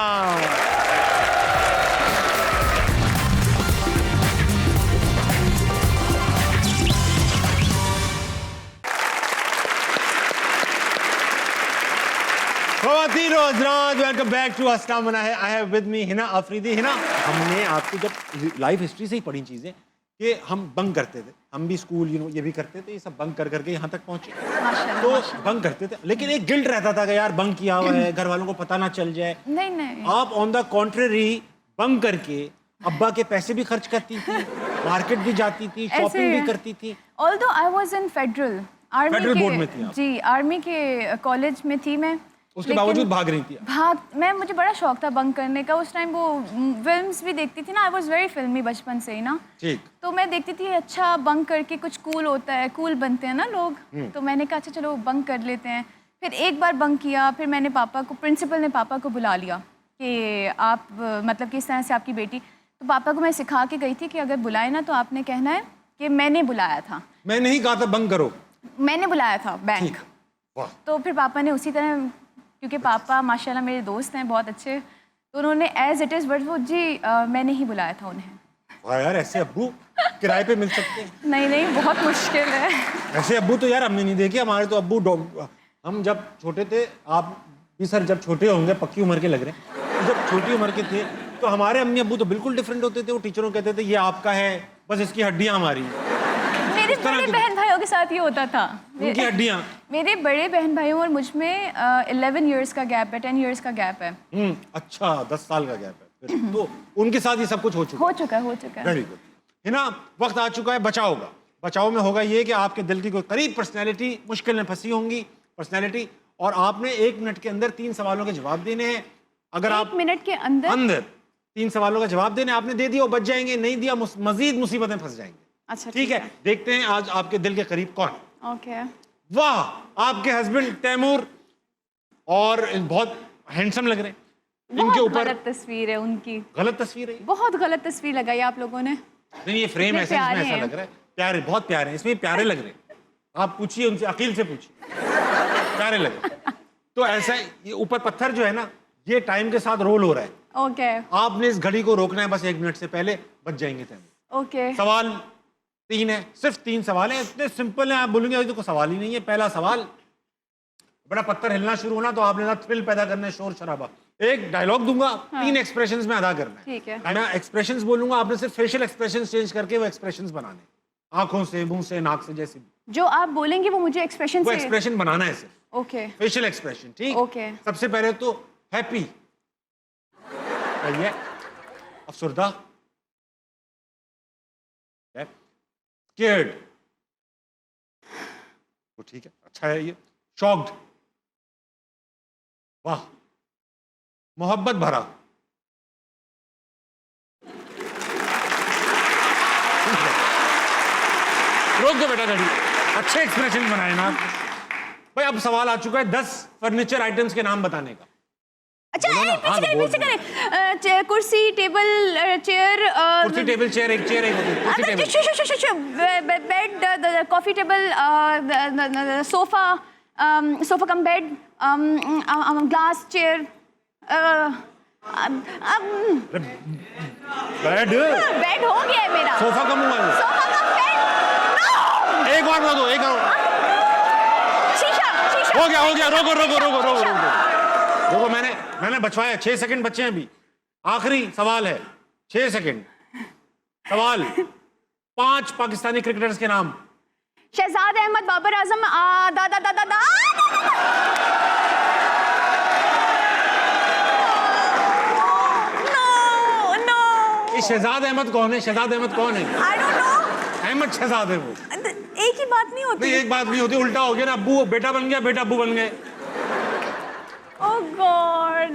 [SPEAKER 1] ख़वातीन और हज़रात, वेलकम बैक टू अस्सलाम वालेकुम। I have with me Hina Afridi. Hina, हमने आपकी जब लाइफ हिस्ट्री से ही पढ़ी चीज़ें कि हम बंक करते थे, हम भी स्कूल ये भी करते थे, ये सब बंक कर करके यहाँ तक पहुँचे। तो बंक करते थे, लेकिन एक गिल्ट रहता था कि यार बंक किया हुआ है, घर वालों को पता ना चल जाए।
[SPEAKER 2] नहीं,
[SPEAKER 1] आप ऑन द कॉन्ट्ररी बंक करके अब्बा के पैसे भी खर्च करती थी, मार्केट भी जाती थी, शॉपिंग भी करती थी।
[SPEAKER 2] Although I was in federal
[SPEAKER 1] board में थी आप?
[SPEAKER 2] जी, आर्मी के कॉलेज में थी मैं।
[SPEAKER 1] उसके बावजूद भाग रही थी?
[SPEAKER 2] मुझे बड़ा शौक था बंक करने का। उस टाइम वो फिल्म्स भी देखती थी ना, आई वाज वेरी फिल्मी बचपन से ही ना।
[SPEAKER 1] ठीक।
[SPEAKER 2] तो मैं देखती थी अच्छा बंक करके कुछ कूल होता है, कूल बनते हैं ना लोग। तो मैंने कहा अच्छा चलो बंक कर लेते हैं। फिर एक बार बंक किया, फिर मैंने पापा को, प्रिंसिपल ने पापा को बुला लिया कि आप मतलब किस तरह से आपकी बेटी। तो पापा को मैं सिखा के गई थी कि अगर बुलाए ना तो आपने कहना है कि मैंने बुलाया था,
[SPEAKER 1] मैंने ही कहा था बंक करो,
[SPEAKER 2] मैंने बुलाया था बैंक। तो फिर पापा ने उसी तरह, क्योंकि पापा माशाल्लाह मेरे दोस्त हैं बहुत अच्छे, तो उन्होंने एज इट इज़, बट वो जी मैंने ही बुलाया था उन्हें।
[SPEAKER 1] वाह यार, ऐसे अब्बू किराए पे मिल सकते हैं?
[SPEAKER 2] नहीं, बहुत मुश्किल है।
[SPEAKER 1] ऐसे अब्बू तो यार हमने नहीं देखे। हमारे तो अब्बू, हम जब छोटे थे, आप भी सर जब छोटे होंगे, पक्की उम्र के लग रहे हैं, तो जब छोटी उम्र के थे तो हमारे अम्मी अब्बू तो बिल्कुल डिफरेंट होते थे। वो टीचरों कहते थे ये आपका है, बस इसकी हड्डियाँ हमारी।
[SPEAKER 2] मेरे बड़े बहन भाइयों के साथ ये होता था,
[SPEAKER 1] उनकी हड्डियाँ।
[SPEAKER 2] मेरे बड़े बहन भाइयों और मुझ में 11 इयर्स का गैप है, 10 इयर्स का गैप है।
[SPEAKER 1] अच्छा, 10 साल का गैप है फिर। तो उनके साथ ये सब कुछ हो चुका
[SPEAKER 2] है।
[SPEAKER 1] Very good. है ना, वक्त आ चुका है बचाव का। बचाव में होगा ये कि आपके दिल की कोई करीब पर्सनैलिटी मुश्किल में फंसी होंगी पर्सनैलिटी, और आपने 1 मिनट के अंदर 3 सवालों के जवाब देने हैं। अगर आप
[SPEAKER 2] 1 मिनट के अंदर
[SPEAKER 1] 3 सवालों का जवाब देने, आपने दे दिया वो बच जाएंगे, नहीं दिया मजीद मुसीबतें फंस जाएंगे।
[SPEAKER 2] अच्छा
[SPEAKER 1] ठीक है, देखते हैं आज आपके दिल के करीब कौन।
[SPEAKER 2] ओके।
[SPEAKER 1] वाह, आपके हस्बैंड तैमूर, और बहुत हैंडसम लग रहे हैं। इनके ऊपर
[SPEAKER 2] गलत तस्वीर है उनकी।
[SPEAKER 1] गलत तस्वीर है?
[SPEAKER 2] बहुत गलत तस्वीर लगाई आप लोगों ने।
[SPEAKER 1] नहीं, ये फ्रेम ऐसा, इसमें ऐसा लग रहा है प्यारे, बहुत प्यारे हैं, इसमें प्यारे लग रहे हैं। आप पूछिए उनसे, अकील से पूछिए, प्यारे लग रहे हैं। तो ऐसा, ये ऊपर पत्थर जो है ना, ये टाइम के साथ रोल हो रहा है।
[SPEAKER 2] ओके।
[SPEAKER 1] आपने इस घड़ी को रोकना है, बस 1 मिनट से पहले बच जाएंगे तैमूर।
[SPEAKER 2] ओके।
[SPEAKER 1] सवाल 3 है, सिर्फ 3 सवाल है, इतने सिंपल है। आप बोलेंगे अभी तो कोई सवाल ही नहीं है। पहला सवाल, बड़ा पत्थर हिलना शुरू होना तो आपने ना थ्रिल पैदा करना है, शोर शराबा। एक डायलॉग दूंगा, 3 एक्सप्रेशंस में अदा करना है।
[SPEAKER 2] ठीक है।
[SPEAKER 1] मैं एक्सप्रेशंस बोलूंगा, आपने सिर्फ फेशियल एक्सप्रेशंस चेंज करके वो एक्सप्रेशंस बनाने, आंखों से, मुंह से, नाक से, जैसे
[SPEAKER 2] जो आप बोलेंगे वो मुझे एक्सप्रेशन
[SPEAKER 1] वो
[SPEAKER 2] से
[SPEAKER 1] एक्सप्रेशन बनाना है सिर्फ।
[SPEAKER 2] ओके।
[SPEAKER 1] फेशियल एक्सप्रेशन, ठीक?
[SPEAKER 2] ओके।
[SPEAKER 1] सबसे पहले तो हैप्पी, अफसरदा, स्केयर्ड, वो ठीक है, अच्छा है ये। शॉक्ड, वाह। मोहब्बत भरा, रोक दो बेटा गाड़ी। अच्छे एक्सप्रेशन बनाए ना भाई। अब सवाल आ चुका है 10 फर्नीचर आइटम्स के नाम बताने का।
[SPEAKER 2] अच्छा,
[SPEAKER 1] बोलो ना, हाँ,
[SPEAKER 2] पीछे करें। कुर्सी, टेबल, चेयर,
[SPEAKER 1] कुर्सी, टेबल, चेयर, एक चेयर, एक कुर्सी, table,
[SPEAKER 2] bed, coffee table, sofa, sofa cum bed, glass chair,
[SPEAKER 1] bed.
[SPEAKER 2] Bed हो गया है मेरा।
[SPEAKER 1] सोफा कम हुआ है।
[SPEAKER 2] Sofa cum bed.
[SPEAKER 1] एक और दो, एक और।
[SPEAKER 2] शीशा।
[SPEAKER 1] हो गया। रोको, मैंने बचवाया। 6 सेकंड बचे हैं अभी। आखिरी सवाल है, 6 सेकंड सवाल। 5 पाकिस्तानी क्रिकेटर्स के नाम।
[SPEAKER 2] शहजाद अहमद, बाबर आजम,
[SPEAKER 1] शहजाद अहमद कौन है? शहजाद अहमद कौन है?
[SPEAKER 2] I don't know.
[SPEAKER 1] Ahmad Shahzad है वो।
[SPEAKER 2] एक ही बात नहीं होती।
[SPEAKER 1] नहीं, एक बात नहीं होती, उल्टा हो गया ना। अब्बू बेटा बन गया, बेटा अब्बू बन गए।
[SPEAKER 2] Oh God.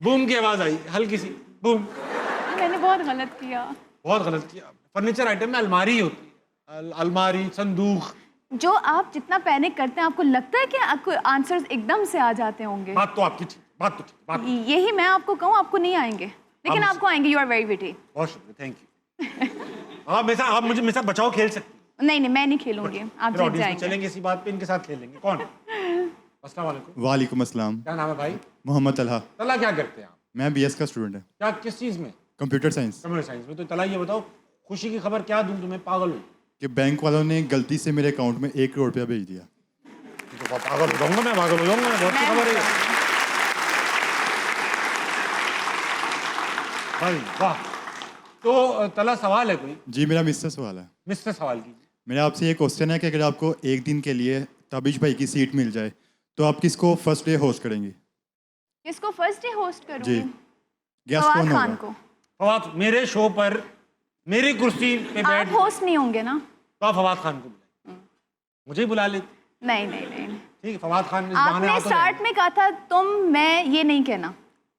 [SPEAKER 1] बूम की आवाज आई, हल्की सी बूम।
[SPEAKER 2] मैंने बहुत गलत किया।
[SPEAKER 1] बहुत गलत किया। फर्नीचर आइटम में अलमारी होती है, अलमारी, संदूक।
[SPEAKER 2] जो आप जितना पैनिक करते हैं, आपको लगता है कि आपको आंसर्स एकदम से आ जाते होंगे?
[SPEAKER 1] बात तो आपकी ठीक, बात तो ठीक, बात
[SPEAKER 2] यही मैं आपको कहूँ, आपको नहीं आएंगे, लेकिन आपको आएंगे। You are very witty.
[SPEAKER 1] बहुत शुक्रिया, थैंक यू। आप मुझे मेरे साथ बचाओ खेल सकती हैं।
[SPEAKER 2] नहीं, मैं नहीं खेलूंगी, आप जीत जाएंगे।
[SPEAKER 1] चलेंगे इसी बात पे, इनके साथ खेलेंगे। कौन? अस्सलाम वालेकुम।
[SPEAKER 10] वालेकुम अस्सलाम।
[SPEAKER 1] क्या नाम है भाई?
[SPEAKER 10] मोहम्मद तलहा।
[SPEAKER 1] तला, क्या करते हैं आप?
[SPEAKER 10] मैं बीएस का स्टूडेंट है।
[SPEAKER 1] क्या, किस चीज़ में?
[SPEAKER 10] Computer science.
[SPEAKER 1] कंप्यूटर साइंस में। तो तला ये बताओ, खुशी की खबर क्या दूं तुम्हें? पागल हो
[SPEAKER 10] कि बैंक वालों ने गलती से मेरे अकाउंट में 1 करोड़ रुपया भेज दिया।
[SPEAKER 1] तो पागल हो जाऊंगा मैं, पागल हो जाऊंगा मैं। बहुत सी खबर है भाई, वाह। तो तला, सवाल है कोई?
[SPEAKER 10] जी, मेरा मिस्टर सवाल है।
[SPEAKER 1] मिस्टर सवाल कीजिए।
[SPEAKER 10] मेरा आपसे ये क्वेश्चन है कि अगर आपको एक दिन के लिए ताबिश भाई की सीट मिल जाए तो आप किसको फर्स्ट डे होस्ट करेंगे?
[SPEAKER 2] किसको फर्स्ट डे होस्ट
[SPEAKER 10] जी,
[SPEAKER 2] करूंगी?
[SPEAKER 10] गेस्ट
[SPEAKER 2] फवाद
[SPEAKER 10] कौन
[SPEAKER 2] खान
[SPEAKER 10] होगा?
[SPEAKER 2] को।
[SPEAKER 1] फवाद, मेरे शो पर मेरी कुर्सी पे बैठ,
[SPEAKER 2] आप होस्ट नहीं होंगे ना?
[SPEAKER 1] तो आप फवाद खान को बुलाए, मुझे ही बुला लेते।
[SPEAKER 2] नहीं नहीं नहीं,
[SPEAKER 1] ठीक है, फवाद खान इस बहाने
[SPEAKER 2] आपने
[SPEAKER 1] आ तो
[SPEAKER 2] स्टार्ट में कहा था तुम, मैं ये नहीं कहना।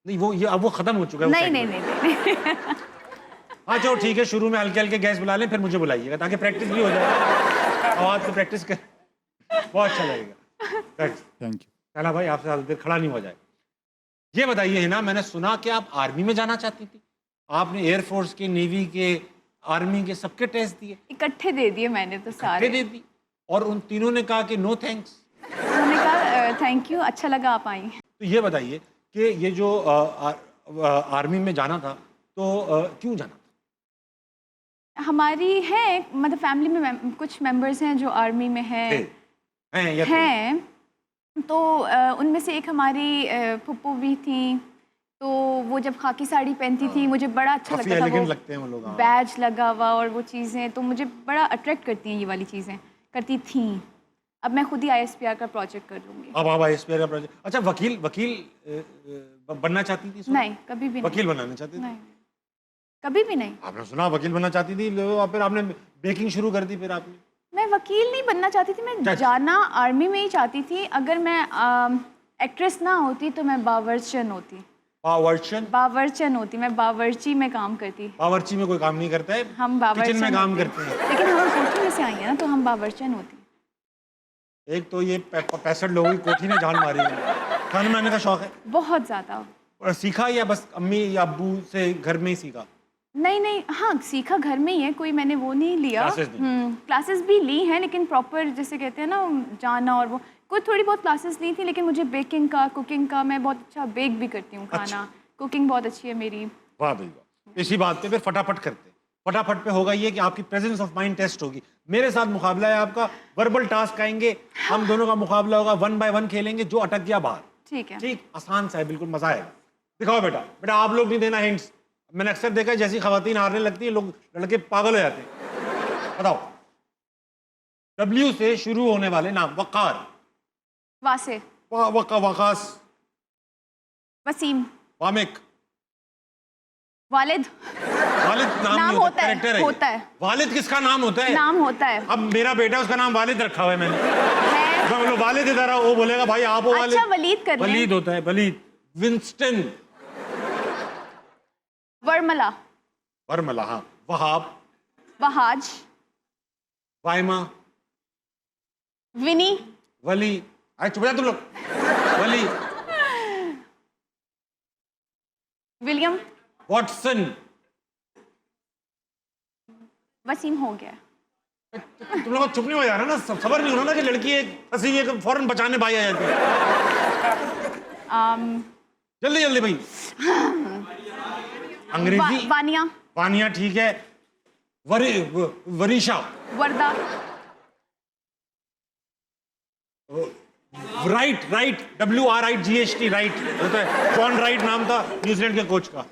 [SPEAKER 1] नहीं, वो ये अब वो खत्म हो चुका है।
[SPEAKER 2] नहीं नहीं नहीं नहीं।
[SPEAKER 1] हाँ चलो ठीक है, शुरू में हल्के हल्के गैस बुला लें, फिर मुझे बुलाइएगा ताकि प्रैक्टिस भी हो जाए। आवाज़ की प्रैक्टिस कर, बहुत अच्छा लगेगा।
[SPEAKER 10] Thank you.
[SPEAKER 1] चला भाई, आपसे ज़्यादा देर खड़ा नहीं हो जाए। ये बताइए है ना, मैंने सुना कि आप आर्मी में जाना चाहती थी। आपने एयरफोर्स के, नेवी के, आर्मी के सबके टेस्ट दिए,
[SPEAKER 2] इकट्ठे दे दिए मैंने तो सारे।
[SPEAKER 1] दे दी, और उन तीनों ने कहा कि नो थैंक्स।
[SPEAKER 2] उन्होंने कहा थैंक यू, अच्छा लगा आप आई।
[SPEAKER 1] तो ये बताइए कि ये जो आर्मी में जाना था, तो क्यों जाना था?
[SPEAKER 2] हमारी है मतलब फैमिली में कुछ मेंबर्स हैं जो आर्मी में हैं
[SPEAKER 1] या
[SPEAKER 2] तो उनमें से एक हमारी फुप्पू भी थी, तो वो जब खाकी साड़ी पहनती थी मुझे बड़ा अच्छा लगता था। वो
[SPEAKER 1] लगते हैं वो लोग,
[SPEAKER 2] बैज लगा हुआ और वो चीज़ें तो मुझे बड़ा अट्रैक्ट करती हैं, ये वाली चीज़ें करती थी। अब मैं खुद ही ISPR का प्रोजेक्ट कर लूँगी।
[SPEAKER 1] अब आप ISPR का प्रोजेक्ट, अच्छा वकील बनना चाहती थी?
[SPEAKER 2] नहीं, कभी भी नहीं।
[SPEAKER 1] वकील बनाना चाहती थी?
[SPEAKER 2] नहीं, कभी भी नहीं।
[SPEAKER 1] आपने सुना वकील बनना चाहती थी, फिर आपने बेकिंग शुरू कर दी। फिर आपने?
[SPEAKER 2] मैं वकील नहीं बनना चाहती थी, मैं जाना आर्मी में ही चाहती थी। अगर मैं एक्ट्रेस ना होती तो मैं बावर्चन होती। बावर्चन होती, मैं बावर्ची में काम करती।
[SPEAKER 1] बावर्ची में कोई काम नहीं करता है,
[SPEAKER 2] हम बावर्चन
[SPEAKER 1] किचन में काम करते हैं।
[SPEAKER 2] लेकिन हम कोठी में से आई हैं ना, तो हम बावर्चन होती।
[SPEAKER 1] एक तो ये 65 लोगों की कोठी ने जान मारी है। खाना बनाने का शौक है?
[SPEAKER 2] बहुत ज़्यादा।
[SPEAKER 1] और सीखा या बस अम्मी या अब्बू से घर में ही सीखा?
[SPEAKER 2] नहीं, हाँ सीखा घर में ही है, कोई मैंने वो नहीं लिया। क्लासेस भी ली हैं, लेकिन प्रॉपर जैसे कहते हैं ना जाना, और वो कोई थोड़ी बहुत क्लासेस ली थी। लेकिन मुझे बेकिंग का, कुकिंग का, मैं बहुत अच्छा बेक भी करती हूँ खाना। अच्छा। कुकिंग बहुत अच्छी है मेरी।
[SPEAKER 1] वाह भाई वाह। इसी बात पे फिर फटाफट करते। फटाफट पे होगा ये कि आपकी प्रेजेंस ऑफ माइंड टेस्ट होगी। मेरे साथ मुकाबला है आपका, वर्बल टास्क आएंगे, हम दोनों का मुकाबला होगा, 1 by 1 खेलेंगे, जो अटक गया बाहर।
[SPEAKER 2] ठीक है,
[SPEAKER 1] ठीक, आसान सा है, बिल्कुल मजा आएगा। दिखाओ बेटा आप लोग नहीं देना हिंट्स। मैंने अक्सर देखा है जैसी खवातीन हारने लगती है, लोग लड़के पागल हो जाते हैं। बताओ, W से शुरू होने वाले नाम। वकार,
[SPEAKER 2] वासे,
[SPEAKER 1] वकास,
[SPEAKER 2] वसीम,
[SPEAKER 1] वामिक,
[SPEAKER 2] वालिद।
[SPEAKER 1] वालिद नाम
[SPEAKER 2] होता है, होता है।
[SPEAKER 1] वालिद किसका नाम होता है?
[SPEAKER 2] नाम होता है।
[SPEAKER 1] अब मेरा बेटा, उसका नाम वालिद रखा हुआ है मैंने। वालिद इधर आओ, वो बोलेगा भाई आप हो वालिद।
[SPEAKER 2] अच्छा, वलीद कर लें।
[SPEAKER 1] वलीद होता है, वलीद। विंस्टन,
[SPEAKER 2] वर्मला,
[SPEAKER 1] हाँ। वहाब,
[SPEAKER 2] वहाज,
[SPEAKER 1] वाइमा,
[SPEAKER 2] विनी,
[SPEAKER 1] वली। अरे चुप जा तुम लोग। वली,
[SPEAKER 2] विलियम,
[SPEAKER 1] वॉटसन।
[SPEAKER 2] वसीम हो गया।
[SPEAKER 1] तुम लोग चुप नहीं हो जा रहा ना, सबर नहीं हो रहा ना कि लड़की एक फंसी हुई है, फौरन बचाने भाई आ जाती है। जल्दी भाई। अंग्रेजी,
[SPEAKER 2] वानिया,
[SPEAKER 1] वानिया ठीक है। वरीशा,
[SPEAKER 2] वर्दा,
[SPEAKER 1] राइट, WRIGHT, राइट होता है। जॉन राइट नाम था न्यूजीलैंड के कोच का।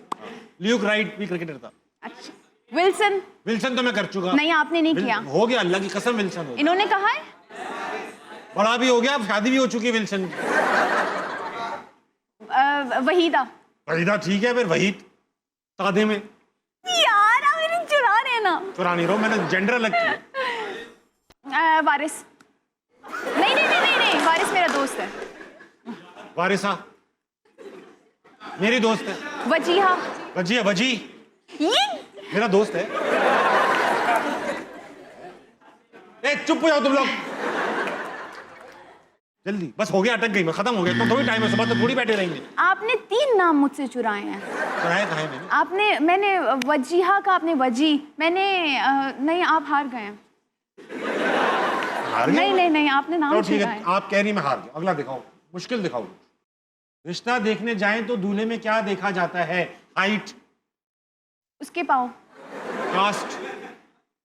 [SPEAKER 1] ल्यूक राइट भी क्रिकेटर था।
[SPEAKER 2] अच्छा, विल्सन
[SPEAKER 1] तो मैं कर चुका।
[SPEAKER 2] नहीं, आपने नहीं किया।
[SPEAKER 1] हो गया, अल्लाह की कसम विल्सन हो गया।
[SPEAKER 2] इन्होंने कहा है।
[SPEAKER 1] बड़ा भी हो गया, शादी भी हो चुकी है विल्सन। वहीदा ठीक है। फिर वहीद, सादे में।
[SPEAKER 2] यार आप मेरे चुरा रहे हैं ना।
[SPEAKER 1] चुरा नहीं रहा, मैंने जेंडर अलग किया।
[SPEAKER 2] वारिस, नहीं, वारिस मेरा दोस्त है।
[SPEAKER 1] वारिसा मेरी दोस्त है।
[SPEAKER 2] वजी,
[SPEAKER 1] मेरा दोस्त है। ए चुप हो जाओ तुम लोग, जल्दी, बस हो गया, अटक गई मैं, खत्म हो गया, तो थोड़ी टाइम है, सुबह तो थोड़ी बैठे रहेंगे।
[SPEAKER 2] आपने 3 नाम मुझसे चुराए हैं।
[SPEAKER 1] चुराए कहाँ हैं मैंने?
[SPEAKER 2] मैंने वजीहा का आपने वजी, मैंने नहीं, आप हार गए हैं।
[SPEAKER 1] हार गए?
[SPEAKER 2] नहीं, आपने नाम
[SPEAKER 1] चलो ठीक
[SPEAKER 2] चुराए।
[SPEAKER 1] है, आप कह रही मैं हार गया, अगला दिखाओ, मुश्किल दिखाओ। रिश्ता देखने जाएं तो दूल्हे में क्या देखा जाता है? हाइट,
[SPEAKER 2] उसके पाँव,
[SPEAKER 1] कास्ट,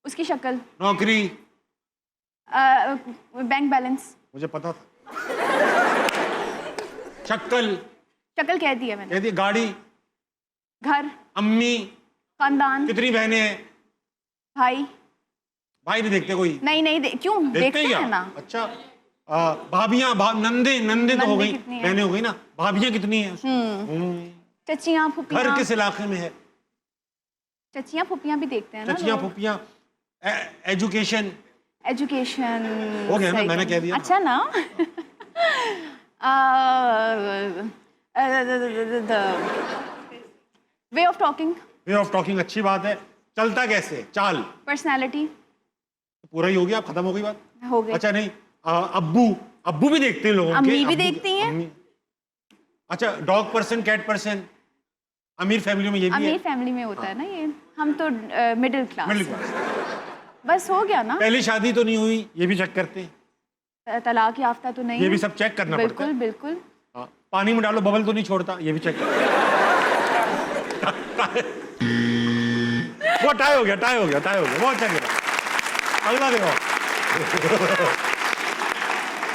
[SPEAKER 2] उसकी शक्ल,
[SPEAKER 1] नौकरी,
[SPEAKER 2] बैंक बैलेंस।
[SPEAKER 1] मुझे पता था। शक्ल
[SPEAKER 2] शक्ल कह दी है मैंने।
[SPEAKER 1] कह दी, गाड़ी,
[SPEAKER 2] घर,
[SPEAKER 1] अम्मी,
[SPEAKER 2] खानदान,
[SPEAKER 1] कितनी बहनें हैं?
[SPEAKER 2] भाई।
[SPEAKER 1] भाई नहीं देखते कोई?
[SPEAKER 2] नहीं क्यों देखते
[SPEAKER 1] क्या?
[SPEAKER 2] हैं ना।
[SPEAKER 1] अच्छा, भाभियां, नंदे तो हो
[SPEAKER 2] नंदे
[SPEAKER 1] गई,
[SPEAKER 2] कितनी हैं?
[SPEAKER 1] बहनें हो गई ना, भाभियां कितनी हैं?
[SPEAKER 2] चचियाँ
[SPEAKER 1] घर
[SPEAKER 2] फुपियाँ।
[SPEAKER 1] किस इलाके में है?
[SPEAKER 2] चचियाँ फुपियाँ भी देखते हैं ना
[SPEAKER 1] चचियां
[SPEAKER 2] लोग।
[SPEAKER 1] फुपियां। एजुकेशन
[SPEAKER 2] एजुकेशन
[SPEAKER 1] हो गया ना,
[SPEAKER 2] सही
[SPEAKER 1] मैंने कह दिया ना।
[SPEAKER 2] अच्छा ना। Way of talking,
[SPEAKER 1] way of talking, अच्छी बात है। चलता कैसे? चाल,
[SPEAKER 2] पर्सनालिटी।
[SPEAKER 1] पूरा ही हो गया, खत्म हो गई बात।
[SPEAKER 2] हो गई।
[SPEAKER 1] अच्छा नहीं, अब्बू भी देखते हैं लोगों के।
[SPEAKER 2] अम्मी भी
[SPEAKER 1] अब्बू-
[SPEAKER 2] देखती हैं।
[SPEAKER 1] अम्मी। अच्छा, डॉग पर्सन, कैट पर्सन, अमीर फैमिली में ये भी
[SPEAKER 2] अमीर
[SPEAKER 1] है।
[SPEAKER 2] फैमिली में होता है ना ये, हम तो मिडिल क्लास।
[SPEAKER 1] Middle class.
[SPEAKER 2] बस हो गया ना।
[SPEAKER 1] पहली शादी तो नहीं हुई, ये भी चेक करते हैं।
[SPEAKER 2] तलाक याफ्ता तो नहीं
[SPEAKER 1] ये
[SPEAKER 2] है।
[SPEAKER 1] भी सब चेक करना पड़ता है।
[SPEAKER 2] बिल्कुल।
[SPEAKER 1] हाँ, पानी में डालो बबल तो नहीं छोड़ता, ये भी चेक करते हैं। वो टाई हो गया, बहुत चल गया। अगला देखो।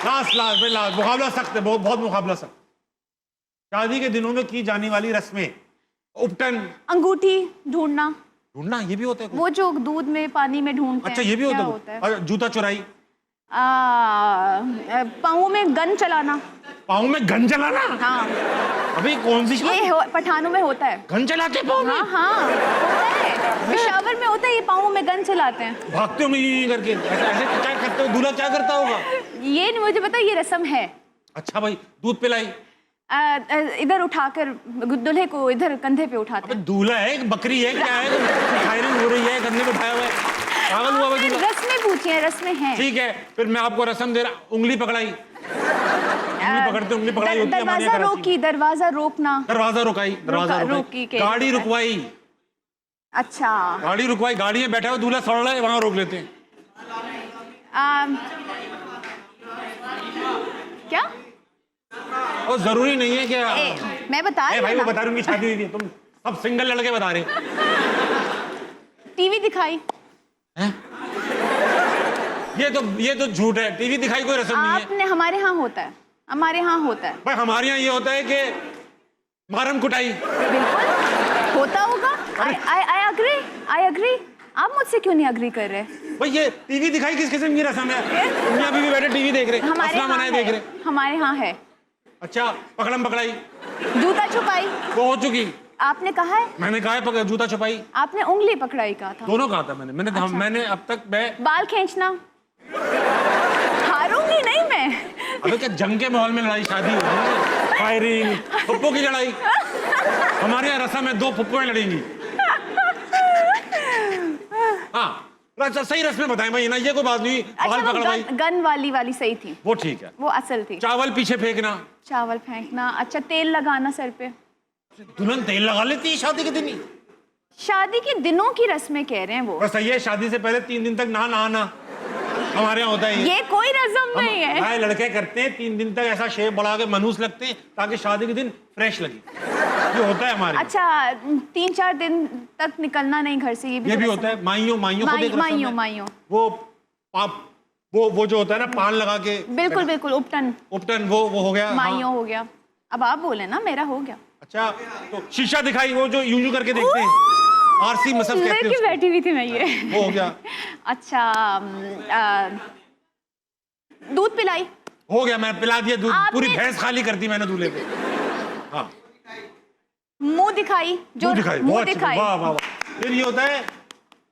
[SPEAKER 1] लास्ट मुकाबला सख्त है, बहुत मुकाबला सख्त। शादी के दिनों में की जाने वाली रस्में, उपटन,
[SPEAKER 2] अंगूठी ढूंढना,
[SPEAKER 1] ये भी होता है कुछ?
[SPEAKER 2] वो जो दूध में पानी में ढूंढते हैं।
[SPEAKER 1] अच्छा, ये भी
[SPEAKER 2] क्या
[SPEAKER 1] होता है। अच्छा, जूता चुराई,
[SPEAKER 2] पाँव में गन चलाना।
[SPEAKER 1] पाँव में गन चलाना?
[SPEAKER 2] हाँ,
[SPEAKER 1] अभी कौन सी शादी?
[SPEAKER 2] पठानों में होता है।
[SPEAKER 1] गन चलाते पाँव में?
[SPEAKER 2] हाँ होता है, पेशावर में होता है, ये पाँव में गन चलाते हैं।
[SPEAKER 1] भागते हो नहीं करके, ऐसे क्या करते हो? दूल्हा क्या करता होगा?
[SPEAKER 2] ये नहीं मुझे पता, ये रस्म है।
[SPEAKER 1] अच्छा भाई, दूध पिलाई?
[SPEAKER 2] इधर उठाकर दूल्हे को इधर कंधे पे उठाते
[SPEAKER 1] अबे
[SPEAKER 2] हैं।
[SPEAKER 1] दूल्हा है, बकरी है, क्या है? फायरिंग हो रही है, कंधे पे उठाया हुआ है, पागल हुआ भाई दूल्हा।
[SPEAKER 2] रस्में पूछी हैं, रस्में हैं।
[SPEAKER 1] ठीक है, फिर मैं आपको रस्म दे रहा, उंगली पकड़ाई, उंगली पकड़ाई होती है हमारे यहाँ कराची में।
[SPEAKER 2] दरवाजा रोकना,
[SPEAKER 1] दरवाजा रुकाई,
[SPEAKER 2] रोकी के
[SPEAKER 1] गाड़ी रुकवाई,
[SPEAKER 2] अच्छा,
[SPEAKER 1] गाड़ी रुकवाई, गाड़ी में बैठा हुआ दूल्हा सड़ रहा है, वहां रोक लेते हैं।
[SPEAKER 2] क्या?
[SPEAKER 1] और जरूरी नहीं है कि
[SPEAKER 2] मैं बता रही
[SPEAKER 1] भाई, वो
[SPEAKER 2] हूँ ना।
[SPEAKER 1] बता रही हूँ शादी हुई थी, तुम सब सिंगल लड़के बता रहे।
[SPEAKER 2] टीवी दिखाई,
[SPEAKER 1] ये तो झूठ है, टीवी दिखाई कोई रस्म नहीं है
[SPEAKER 2] आपने, हमारे यहाँ होता है, हमारे यहाँ होता है।
[SPEAKER 1] भाई। हमारे यहाँ ये होता है कि मारम कुटाई।
[SPEAKER 2] बिल्कुल होता होगा। I agree. आप मुझसे क्यों नहीं अग्री कर रहे?
[SPEAKER 1] भाई ये टीवी दिखाई किस किस्म की रस्म है? दुनिया अभी भी बैठे टीवी देख रहे,
[SPEAKER 2] हमारे
[SPEAKER 1] असला मनाए देख रहे।
[SPEAKER 2] हमारे यहाँ है।
[SPEAKER 1] अच्छा, पकड़म पकड़ाई,
[SPEAKER 2] जूता छुपाई,
[SPEAKER 1] वो हो चुकी।
[SPEAKER 2] आपने कहा है।
[SPEAKER 1] मैंने कहा है जूता छुपाई।
[SPEAKER 2] आपने उंगली पकड़ाई कहा था।
[SPEAKER 1] दोनों कहा था मैंने।
[SPEAKER 2] अच्छा।
[SPEAKER 1] मैंने अब तक
[SPEAKER 2] बाल खींचना। हारूंगी नहीं मैं।
[SPEAKER 1] अबे क्या जंग के माहौल में लड़ाई शादी हो रही है? फायरिंग, फुप्पो की लड़ाई। हमारे यहाँ रस्म है, 2 फुप्पोएं लड़ेंगी। हाँ, सही रस्में बताएं भाई ना, ये कोई बात नहीं। बाल पकड़वाई,
[SPEAKER 2] गन वाली सही थी,
[SPEAKER 1] वो ठीक है,
[SPEAKER 2] वो असल थी।
[SPEAKER 1] चावल पीछे फेंकना,
[SPEAKER 2] चावल फेंकना। अच्छा, तेल लगाना सर पे।
[SPEAKER 1] दुल्हन तेल लगा लेती है शादी के दिन ही।
[SPEAKER 2] शादी के दिनों की रस्में कह रहे हैं वो।
[SPEAKER 1] बस सही है, शादी से पहले 3 दिन तक नहाना हमारे यहाँ होता है।
[SPEAKER 2] ये कोई रस्म नहीं है।
[SPEAKER 1] भाई लड़के करते हैं 3 दिन तक ऐसा शेप बढ़ा के मनूस लगते हैं ताकि शादी के दिन फ्रेश लगे। ये होता है हमारे।
[SPEAKER 2] अच्छा, 3-4 दिन तक निकलना नहीं घर से, ये भी
[SPEAKER 1] होता है। माइयों को देख
[SPEAKER 2] माइयों
[SPEAKER 1] वो जो होता है ना, पान लगा के।
[SPEAKER 2] बिल्कुल उपटन
[SPEAKER 1] वो हो गया।
[SPEAKER 2] माइयों हो गया। अब आप बोले ना, मेरा हो गया।
[SPEAKER 1] अच्छा, तो शीशा दिखाई, वो जो यूं करके देखते हैं, आरसी मसब कहते हैं उसको।
[SPEAKER 2] बैठी हुई थी मैं, ये
[SPEAKER 1] वो हो गया।
[SPEAKER 2] अच्छा, दूध पिलाई,
[SPEAKER 1] हो गया, मैं पिला दिया दूध,
[SPEAKER 2] आपने-
[SPEAKER 1] पूरी भैंस खाली कर दी मैंने दूल्हे पे। हाँ,
[SPEAKER 2] मुंह दिखाई,
[SPEAKER 1] मुंह दिखाई। वाह वाह वाह। फिर ये होता है,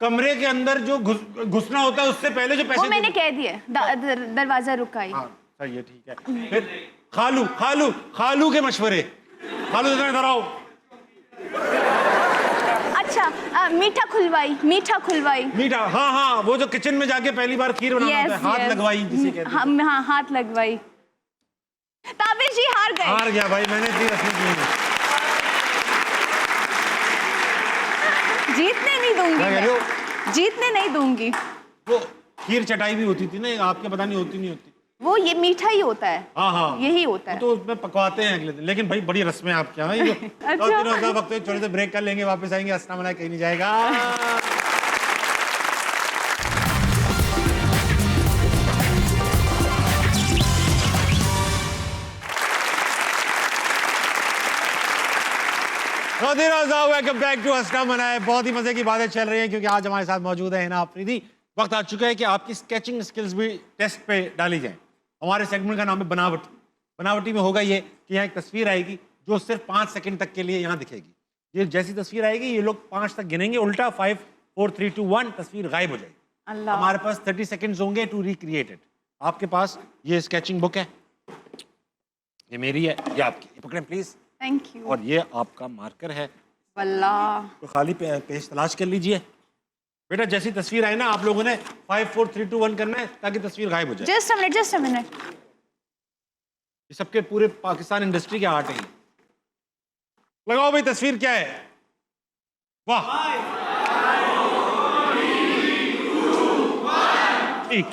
[SPEAKER 1] कमरे के अंदर जो घुसना होता है उससे पहले जो पैसे,
[SPEAKER 2] वो मैंने कह दिए। दरवाजा रुकाई।
[SPEAKER 1] हाँ सही है, ठीक है। फिर खालू के मशवरे, खालू इधर आओ।
[SPEAKER 2] अच्छा, अच्छा मीठा खुलवाई, मीठा खुलवाई।
[SPEAKER 1] मीठा, हाँ हाँ, वो जो किचन में जाके पहली बार खीर बनाना होता है, हाथ लगवाई जिसे कहते हैं।
[SPEAKER 2] हाँ, हाथ लगवाई। ताबिश जी हार गए।
[SPEAKER 1] हार गया भाई, मैंने इतनी रस्में की नहीं।
[SPEAKER 2] जीतने नहीं दूंगी
[SPEAKER 1] क्या कह रहे हो?
[SPEAKER 2] मैं। जीतने नहीं दूंगी।
[SPEAKER 1] वो खीर चटाई भी होती थी ना, आपके पता नहीं होती नहीं होती।
[SPEAKER 2] वो ये मीठा ही होता है।
[SPEAKER 1] हाँ हाँ,
[SPEAKER 2] यही होता है।
[SPEAKER 1] तो उसमें पकवाते हैं अगले दिन। लेकिन भाई बड़ी रस्में आपके यहाँ। अच्छा। वक्त एक छोटे से ब्रेक कर लेंगे, वापस आएंगे। अस्सलाम वालेकुम, कहीं नहीं जाएगा। वेलकम बैक टू हंसना मनाए। बहुत ही मजे की बातें चल रही हैं क्योंकि आज हमारे साथ मौजूद है हिना अफरीदी। वक्त आ चुका है कि आपकी स्केचिंग स्किल्स भी टेस्ट पे डाली जाएं। हमारे सेगमेंट का नाम है बनावटी। बनावटी में होगा ये कि यहाँ एक तस्वीर आएगी जो सिर्फ 5 सेकंड तक के लिए यहाँ दिखेगी। ये जैसी तस्वीर आएगी ये लोग 5 तक गिनेंगे, उल्टा 5 4 3 2 1 तस्वीर गायब हो जाएगी।
[SPEAKER 2] अल्लाह।
[SPEAKER 1] हमारे पास 30 सेकंड्स होंगे टू रिक्रिएट इट। आपके पास ये स्केचिंग बुक है, ये मेरी है, ये आपकी, ये पकड़ें प्लीज।
[SPEAKER 2] Thank you.
[SPEAKER 1] और ये आपका मार्कर है।
[SPEAKER 2] अल्लाह।
[SPEAKER 1] तो खाली पेज तलाश कर लीजिए। बेटा जैसी तस्वीर आई ना, आप लोगों ने 5 4 3 2 1 करना है ताकि तस्वीर गायब हो जाए।
[SPEAKER 2] Just a minute, just a minute.
[SPEAKER 1] ये सबके पूरे पाकिस्तान इंडस्ट्री के आर्ट है। लगाओ भाई, तस्वीर क्या है? वाह, ठीक।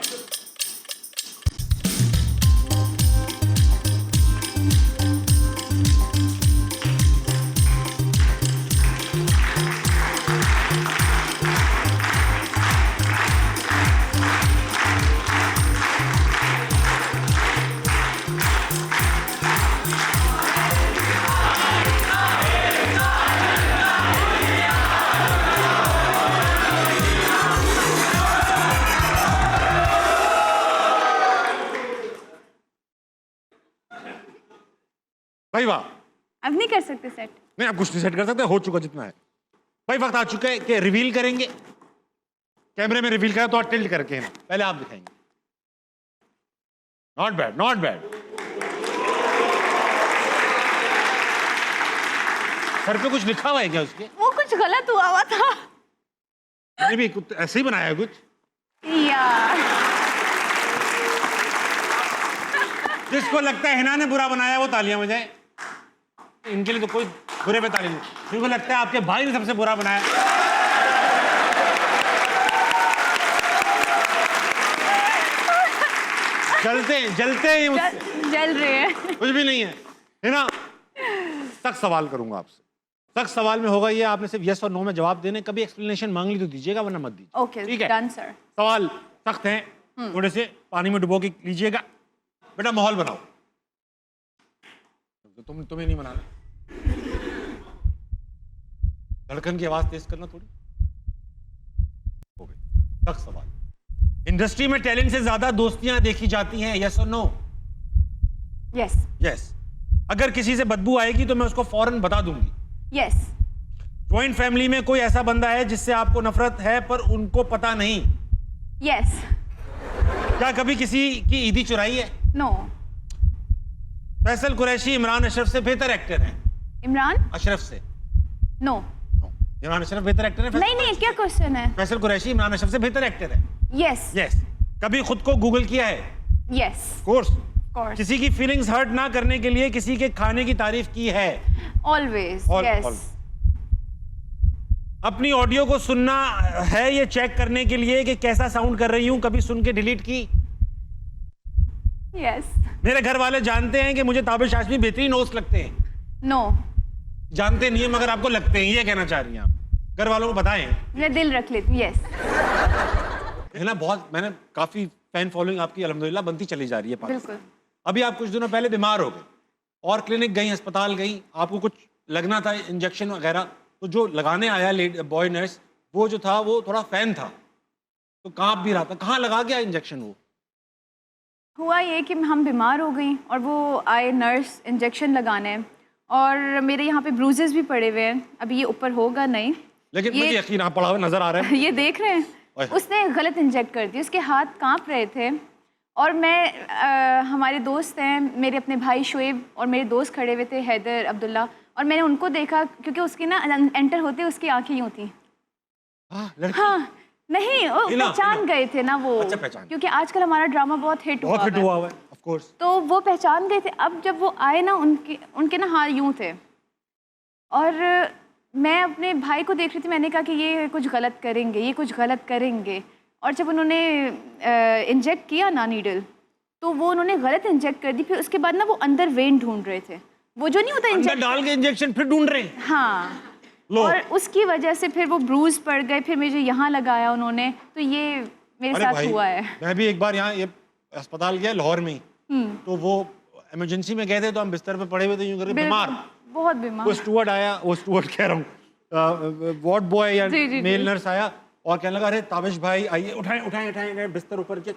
[SPEAKER 1] भाई वाह।
[SPEAKER 2] अब नहीं कर सकते सेट?
[SPEAKER 1] नहीं, आप कुछ नहीं सेट कर सकते, हो चुका जितना है। भाई वक्त आ चुका है कि रिवील करेंगे। कैमरे में रिवील करें तो टिल्ट करके है, पहले आप दिखाएंगे। Not bad, not bad. Sir पे कुछ लिखा हुआ है क्या उसके?
[SPEAKER 2] वो कुछ गलत हुआ था।
[SPEAKER 1] मैंने भी कुछ ऐसे ही बनाया है कुछ।
[SPEAKER 2] यार
[SPEAKER 1] जिसको लगता है हिना ने बुरा बनाया वो तालियां बजाए। इनके लिए तो कोई बुरे पे ताली नहीं। जिसको लगता है आपके भाई ने सबसे बुरा बनाया, जलते हैं मुझसे।
[SPEAKER 2] जल रहे हैं।
[SPEAKER 1] कुछ भी नहीं है। हिना, सख्त सवाल करूंगा आपसे। सख्त सवाल में होगा ये, आपने सिर्फ यस और नो में जवाब देने। कभी एक्सप्लेनेशन मांग ली तो दीजिएगा, वरना मत दीजिए।
[SPEAKER 2] ओके,
[SPEAKER 1] ठीक है?
[SPEAKER 2] Done sir.
[SPEAKER 1] सवाल सख्त है, थोड़े से पानी में डुबो के लीजिएगा। बेटा माहौल बनाओ। तुम्हें नहीं बनाना। धड़कन की आवाज तेज करना थोड़ी। हो गई। सख्त सवाल। इंडस्ट्री में टैलेंट से ज्यादा दोस्तियां देखी जाती हैं, यस और नो?
[SPEAKER 2] यस।
[SPEAKER 1] यस। अगर किसी से बदबू आएगी तो मैं उसको फौरन बता दूंगी।
[SPEAKER 2] यस।
[SPEAKER 1] ज्वाइंट फैमिली में कोई ऐसा बंदा है जिससे आपको नफरत है पर उनको पता नहीं?
[SPEAKER 2] यस।
[SPEAKER 1] क्या कभी किसी की ईदी चुराई है?
[SPEAKER 2] नो।
[SPEAKER 1] फैसल कुरैशी इमरान अशरफ से बेहतर एक्टर है?
[SPEAKER 2] इमरान
[SPEAKER 1] अशरफ से?
[SPEAKER 2] नो।
[SPEAKER 1] इमरान अशरफ बेहतर एक्टर है?
[SPEAKER 2] नहीं, क्या क्वेश्चन है?
[SPEAKER 1] फैसल कुरैशी इमरान अशरफ से बेहतर एक्टर है?
[SPEAKER 2] यस।
[SPEAKER 1] यस। कभी खुद को गूगल किया है?
[SPEAKER 2] यस।
[SPEAKER 1] कोर्स।
[SPEAKER 2] कोर्स।
[SPEAKER 1] किसी की फीलिंग्स हर्ट ना करने के लिए किसी के खाने की तारीफ की है?
[SPEAKER 2] ऑलवेज। यस।
[SPEAKER 1] अपनी ऑडियो को सुनना है ये चेक करने के लिए कि कैसा साउंड कर रही हूं, कभी सुन के डिलीट की?
[SPEAKER 2] यस।
[SPEAKER 1] मेरे घर वाले जानते हैं कि मुझे ताबिश हाशमी बेहतरीन होस्ट लगते हैं?
[SPEAKER 2] नो।
[SPEAKER 1] जानते नहीं है मगर आपको लगते हैं, ये कहना चाह रही हैं आप। घर वालों को बताएं।
[SPEAKER 2] मैं दिल रख लेती हूँ। यस।
[SPEAKER 1] है ना, बहुत मैंने काफी फैन फॉलोइंग आपकी अल्हम्दुलिल्लाह बनती चली जा रही है।
[SPEAKER 2] बिल्कुल।
[SPEAKER 1] अभी आप कुछ दिनों पहले बीमार हो गए और क्लिनिक गई, अस्पताल गई, आपको कुछ लगना था इंजेक्शन वगैरह, तो जो लगाने आया बॉय नर्स, वो जो था वो थोड़ा फैन था तो कांप भी रहा था। कहाँ लगा गया इंजेक्शन? वो
[SPEAKER 2] हुआ ये कि हम बीमार हो गई और वो आए नर्स इंजेक्शन लगाने, और मेरे यहाँ पे ब्रूजेस भी पड़े हुए हैं। अभी ये ऊपर होगा नहीं,
[SPEAKER 1] लेकिन मुझे यकीन आप पड़ा हुआ नजर आ रहा है।
[SPEAKER 2] ये देख रहे हैं, उसने गलत इंजेक्ट कर दी। उसके हाथ कांप रहे थे और मैं हमारे दोस्त हैं, मेरे अपने भाई शुएब और मेरे दोस्त खड़े हुए थे, हैदर, अब्दुल्ला, और मैंने उनको देखा क्योंकि उसकी ना एंटर होते उसकी आंखें यूँ थी। हाँ नहीं वो
[SPEAKER 1] हिना,
[SPEAKER 2] पहचान
[SPEAKER 1] हिना।
[SPEAKER 2] गए थे ना वो।
[SPEAKER 1] अच्छा, पहचान।
[SPEAKER 2] क्योंकि आजकल हमारा ड्रामा बहुत हिट
[SPEAKER 1] बहुत हिट हुआ हुआ है ऑफ कोर्स।
[SPEAKER 2] तो वो पहचान गए थे। अब जब वो आए ना उनके उनके ना हाथ यूँ थे और मैं अपने भाई को देख रही थी। मैंने कहा कि ये कुछ गलत करेंगे, ये कुछ गलत करेंगे। और जब उन्होंने इंजेक्ट किया ना नीडल तो वो उन्होंने गलत इंजेक्ट कर दी। फिर उसके बाद ना वो अंदर वेन ढूंढ रहे थे, वो जो नहीं होता
[SPEAKER 1] अंदर
[SPEAKER 2] इंजेक्ट
[SPEAKER 1] डाल के इंजेक्शन फिर ढूंढ रहे हैं।
[SPEAKER 2] हाँ
[SPEAKER 1] लो।
[SPEAKER 2] और उसकी वजह से फिर वो ब्रूज पड़ गए। फिर मुझे यहाँ लगाया उन्होंने। तो ये मेरे
[SPEAKER 1] अरे
[SPEAKER 2] साथ
[SPEAKER 1] भाई,
[SPEAKER 2] हुआ है।
[SPEAKER 1] मैं भी एक बार यहाँ ये अस्पताल गया लाहौर में ही। तो वो इमरजेंसी में गए थे तो हम बिस्तर पे पड़े हुए थे यूं करके बीमार।
[SPEAKER 2] बहुत बीमार।
[SPEAKER 1] वो स्टूवर्ड आया, वो स्टूवर्ड कह रहा हूँ वार्ड बॉय या
[SPEAKER 2] जी, जी,
[SPEAKER 1] मेल
[SPEAKER 2] जी।
[SPEAKER 1] नर्स आया और कहने लगा अरे ताबिश भाई आइए, उठाएं उठाएं उठाएं। बिस्तर ऊपर किया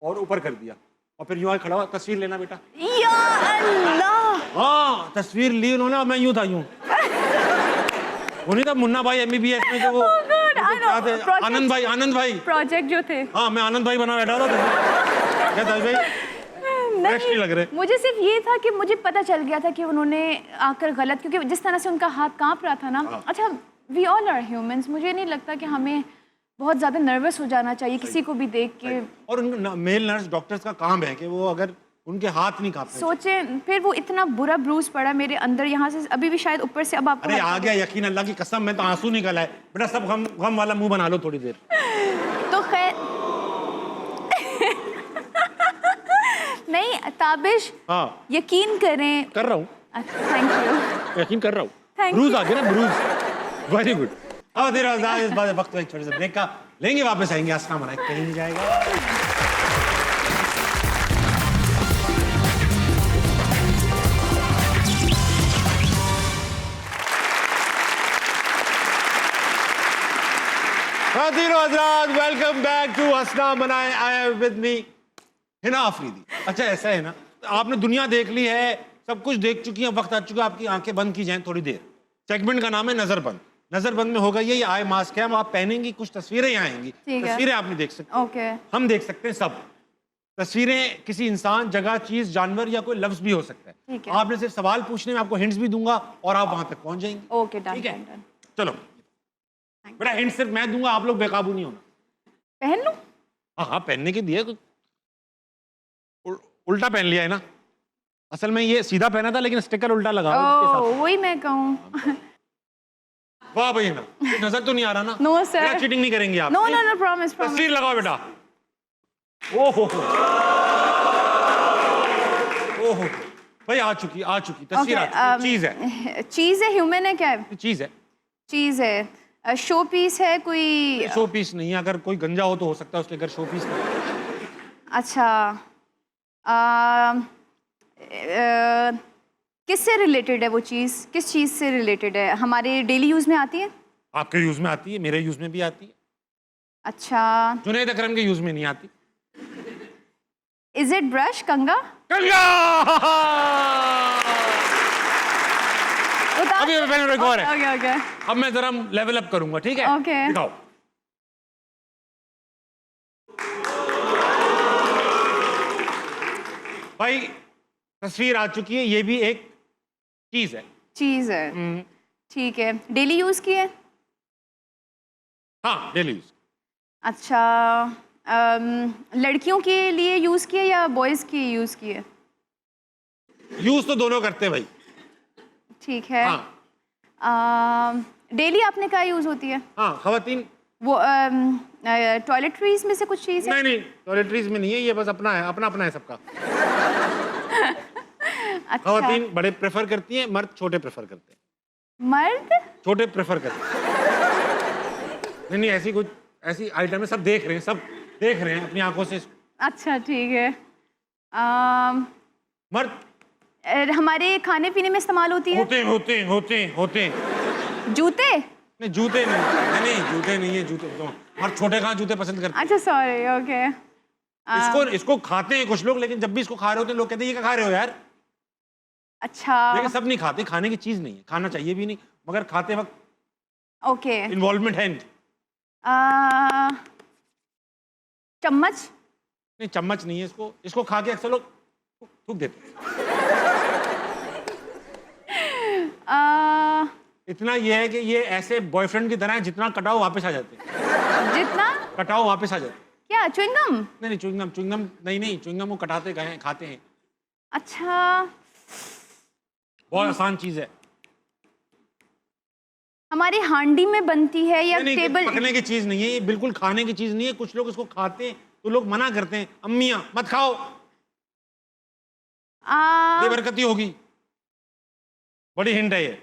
[SPEAKER 1] और ऊपर कर दिया और फिर यूं आके खड़ा हुआ, तस्वीर लेना बेटा।
[SPEAKER 2] या अल्लाह।
[SPEAKER 1] हाँ तस्वीर ली उन्होंने और मैं यूं था यूं। वो नहीं था मुन्ना भाई MBBS में जो वो आनंद भाई
[SPEAKER 2] प्रोजेक्ट जो थे।
[SPEAKER 1] हाँ मैं आनंद भाई बना बैठा था। क्या ताबिश भाई फ्रेश नहीं लग रहे।
[SPEAKER 2] मुझे सिर्फ ये था कि मुझे पता चल गया था कि उन्होंने आकर गलत, क्योंकि जिस तरह से उनका हाथ कांप रहा था ना। अच्छा वी ऑल आर ह्यूमंस, मुझे नहीं लगता कि हमें बहुत ज़्यादा नर्वस हो जाना चाहिए किसी को भी देख के।
[SPEAKER 1] और उन मेल नर्स डॉक्टर्स का काम है कि वो अगर उनके हाथ नहीं कांपे।
[SPEAKER 2] सोचें फिर वो इतना बुरा ब्रूज पड़ा मेरे अंदर, यहाँ से अभी भी शायद ऊपर से। अब आपको
[SPEAKER 1] अरे आ गया यकीन, अल्लाह की कसम में तो आंसू निकल आए बेटा। सब गम वाला मुंह बना लो थोड़ी देर।
[SPEAKER 2] तो खैर नहीं ताबिश,
[SPEAKER 1] हाँ
[SPEAKER 2] यकीन करें।
[SPEAKER 1] कर रहा हूँ,
[SPEAKER 2] थैंक यू।
[SPEAKER 1] यकीन कर रहा हूँ।
[SPEAKER 2] Thank
[SPEAKER 1] Bruges
[SPEAKER 2] you.
[SPEAKER 1] आ गया ना, ब्रूज। Very good. अब देर इस बात वक्त एक छोटे से ब्रेक का लेंगे, वापस आएंगे। आसना मना कहीं नहीं जाएगा। वेलकम बैक टू हसना बनाए। आई विद मी हिना अफरीदी। अच्छा ऐसा है ना, आपने दुनिया देख ली है, सब कुछ देख चुकी हैं, वक्त आ चुका है आपकी आंखें बंद की जाएं थोड़ी देर। सेगमेंट का नाम है नजरबंद। नजरबंद में होगा ये आई मास्क है, आप पहनेंगी, कुछ तस्वीरें यहाँ आएंगी।
[SPEAKER 2] ठीक है।
[SPEAKER 1] तस्वीरें आप नहीं देख सकते,
[SPEAKER 2] ओके।
[SPEAKER 1] हम देख सकते हैं सब। तस्वीरें किसी इंसान, जगह, चीज, जानवर या कोई लफ्ज भी हो सकता है।
[SPEAKER 2] ठीक है।
[SPEAKER 1] आपने सिर्फ सवाल पूछने में, आपको हिंट्स भी दूंगा और आप वहां तक पहुंच जाएंगे।
[SPEAKER 2] ओके डन
[SPEAKER 1] ठीक है,
[SPEAKER 2] डन डन।
[SPEAKER 1] चलो बेटा हिंट सिर्फ मैं दूंगा, आप लोग बेकाबू नहीं होना।
[SPEAKER 2] पहन लूं?
[SPEAKER 1] हाँ हाँ पहनने के दिए, उल्टा पहन लिया है ना। असल में ये सीधा पहना था लेकिन स्टिकर उल्टा लगा हुआ है इसके साथ।
[SPEAKER 2] वही मैं कहूँ।
[SPEAKER 1] वाह भाई ना, नजर तो नहीं आ रहा ना?
[SPEAKER 2] नो सर,
[SPEAKER 1] चीटिंग नहीं करेंगे आप।
[SPEAKER 2] No no no, promise promise.
[SPEAKER 1] तस्वीर लगाओ बेटा। ओहो ओहो भाई आ चुकी तस्वीर आ चुकी। चीज है,
[SPEAKER 2] चीज है, ह्यूमन है, क्या है?
[SPEAKER 1] चीज है,
[SPEAKER 2] चीज है। शो पीस है कोई?
[SPEAKER 1] शो पीस नहीं है। अगर कोई गंजा हो तो हो सकता है उसके घर शो पीस नहीं।
[SPEAKER 2] अच्छा किससे रिलेटेड है वो चीज़? किस चीज़ से रिलेटेड है? हमारे डेली यूज़ में आती है?
[SPEAKER 1] आपके यूज में आती है, मेरे यूज में भी आती है,
[SPEAKER 2] अच्छा।
[SPEAKER 1] जुनैद अकरम के यूज में नहीं आती।
[SPEAKER 2] Is it brush? कंगा?
[SPEAKER 1] कंगा। अभी पहले एक और है।
[SPEAKER 2] Okay okay.
[SPEAKER 1] अब मैं जरा लेवल अप करूंगा, ठीक है?
[SPEAKER 2] ओके।
[SPEAKER 1] दिखाओ। भाई तस्वीर आ चुकी है, ये भी एक चीज है।
[SPEAKER 2] चीज़ है, ठीक है। डेली यूज़ की है?
[SPEAKER 1] हाँ डेली यूज।
[SPEAKER 2] अच्छा लड़कियों के लिए यूज़ की है या बॉयज़ की यूज़ की है?
[SPEAKER 1] यूज तो दोनों करते हैं भाई।
[SPEAKER 2] ठीक है।
[SPEAKER 1] हाँ
[SPEAKER 2] डेली आपने कहा यूज़ होती है?
[SPEAKER 1] हाँ खवातीन।
[SPEAKER 2] वो टॉयलेटरीज में से कुछ चीज़ है?
[SPEAKER 1] नहीं टॉयलेटरीज में नहीं है, ये बस अपना है, अपना है सबका।
[SPEAKER 2] अच्छा।
[SPEAKER 1] खवातीन बड़े प्रेफर करती हैं, मर्द छोटे प्रेफर करते हैं।
[SPEAKER 2] मर्द
[SPEAKER 1] छोटे प्रेफर करते हैं। नहीं ऐसी कुछ ऐसी आइटम है, सब देख रहे हैं अपनी आंखों से।
[SPEAKER 2] अच्छा ठीक है।
[SPEAKER 1] मर्द
[SPEAKER 2] हमारे खाने पीने में इस्तेमाल होती है?
[SPEAKER 1] होते हैं।
[SPEAKER 2] जूते?
[SPEAKER 1] नहीं जूते नहीं जूते नहीं है, जूते तो मर्द छोटे कहाँ जूते पसंद करते हैं।
[SPEAKER 2] अच्छा सॉरी, ओके।
[SPEAKER 1] इसको खाते हैं कुछ लोग, लेकिन जब भी इसको खा रहे होते हैं लोग कहते हैं ये क्या खा रहे हो यार।
[SPEAKER 2] अच्छा
[SPEAKER 1] लेकिन सब नहीं खाते, खाने की चीज नहीं है, खाना चाहिए भी नहीं, मगर खाते वक्त
[SPEAKER 2] ओके।
[SPEAKER 1] इन्वॉल्वमेंट है नहीं।
[SPEAKER 2] चम्मच?
[SPEAKER 1] नहीं चम्मच नहीं है, इसको खा के अक्सर लोग थूक देते हैं। इतना ये है कि ये ऐसे बॉयफ्रेंड की तरह है, जितना कटाओ वापस आ जाते हैं।
[SPEAKER 2] जितना
[SPEAKER 1] कटाओ वापस आ जाते हैं।
[SPEAKER 2] क्या च्युइंगम?
[SPEAKER 1] नहीं च्युइंगम नहीं च्युइंगम वो कटाते हैं, खाते हैं।
[SPEAKER 2] अच्छा,
[SPEAKER 1] बहुत आसान चीज है।
[SPEAKER 2] हमारी हांडी में बनती है या
[SPEAKER 1] नहीं,
[SPEAKER 2] टेबल?
[SPEAKER 1] पकने की चीज नहीं है ये, बिल्कुल खाने की चीज नहीं है। कुछ लोग इसको खाते हैं तो लोग मना करते हैं, अम्मियां मत खाओ, बेबरकती होगी। बड़ी हिंट है ये।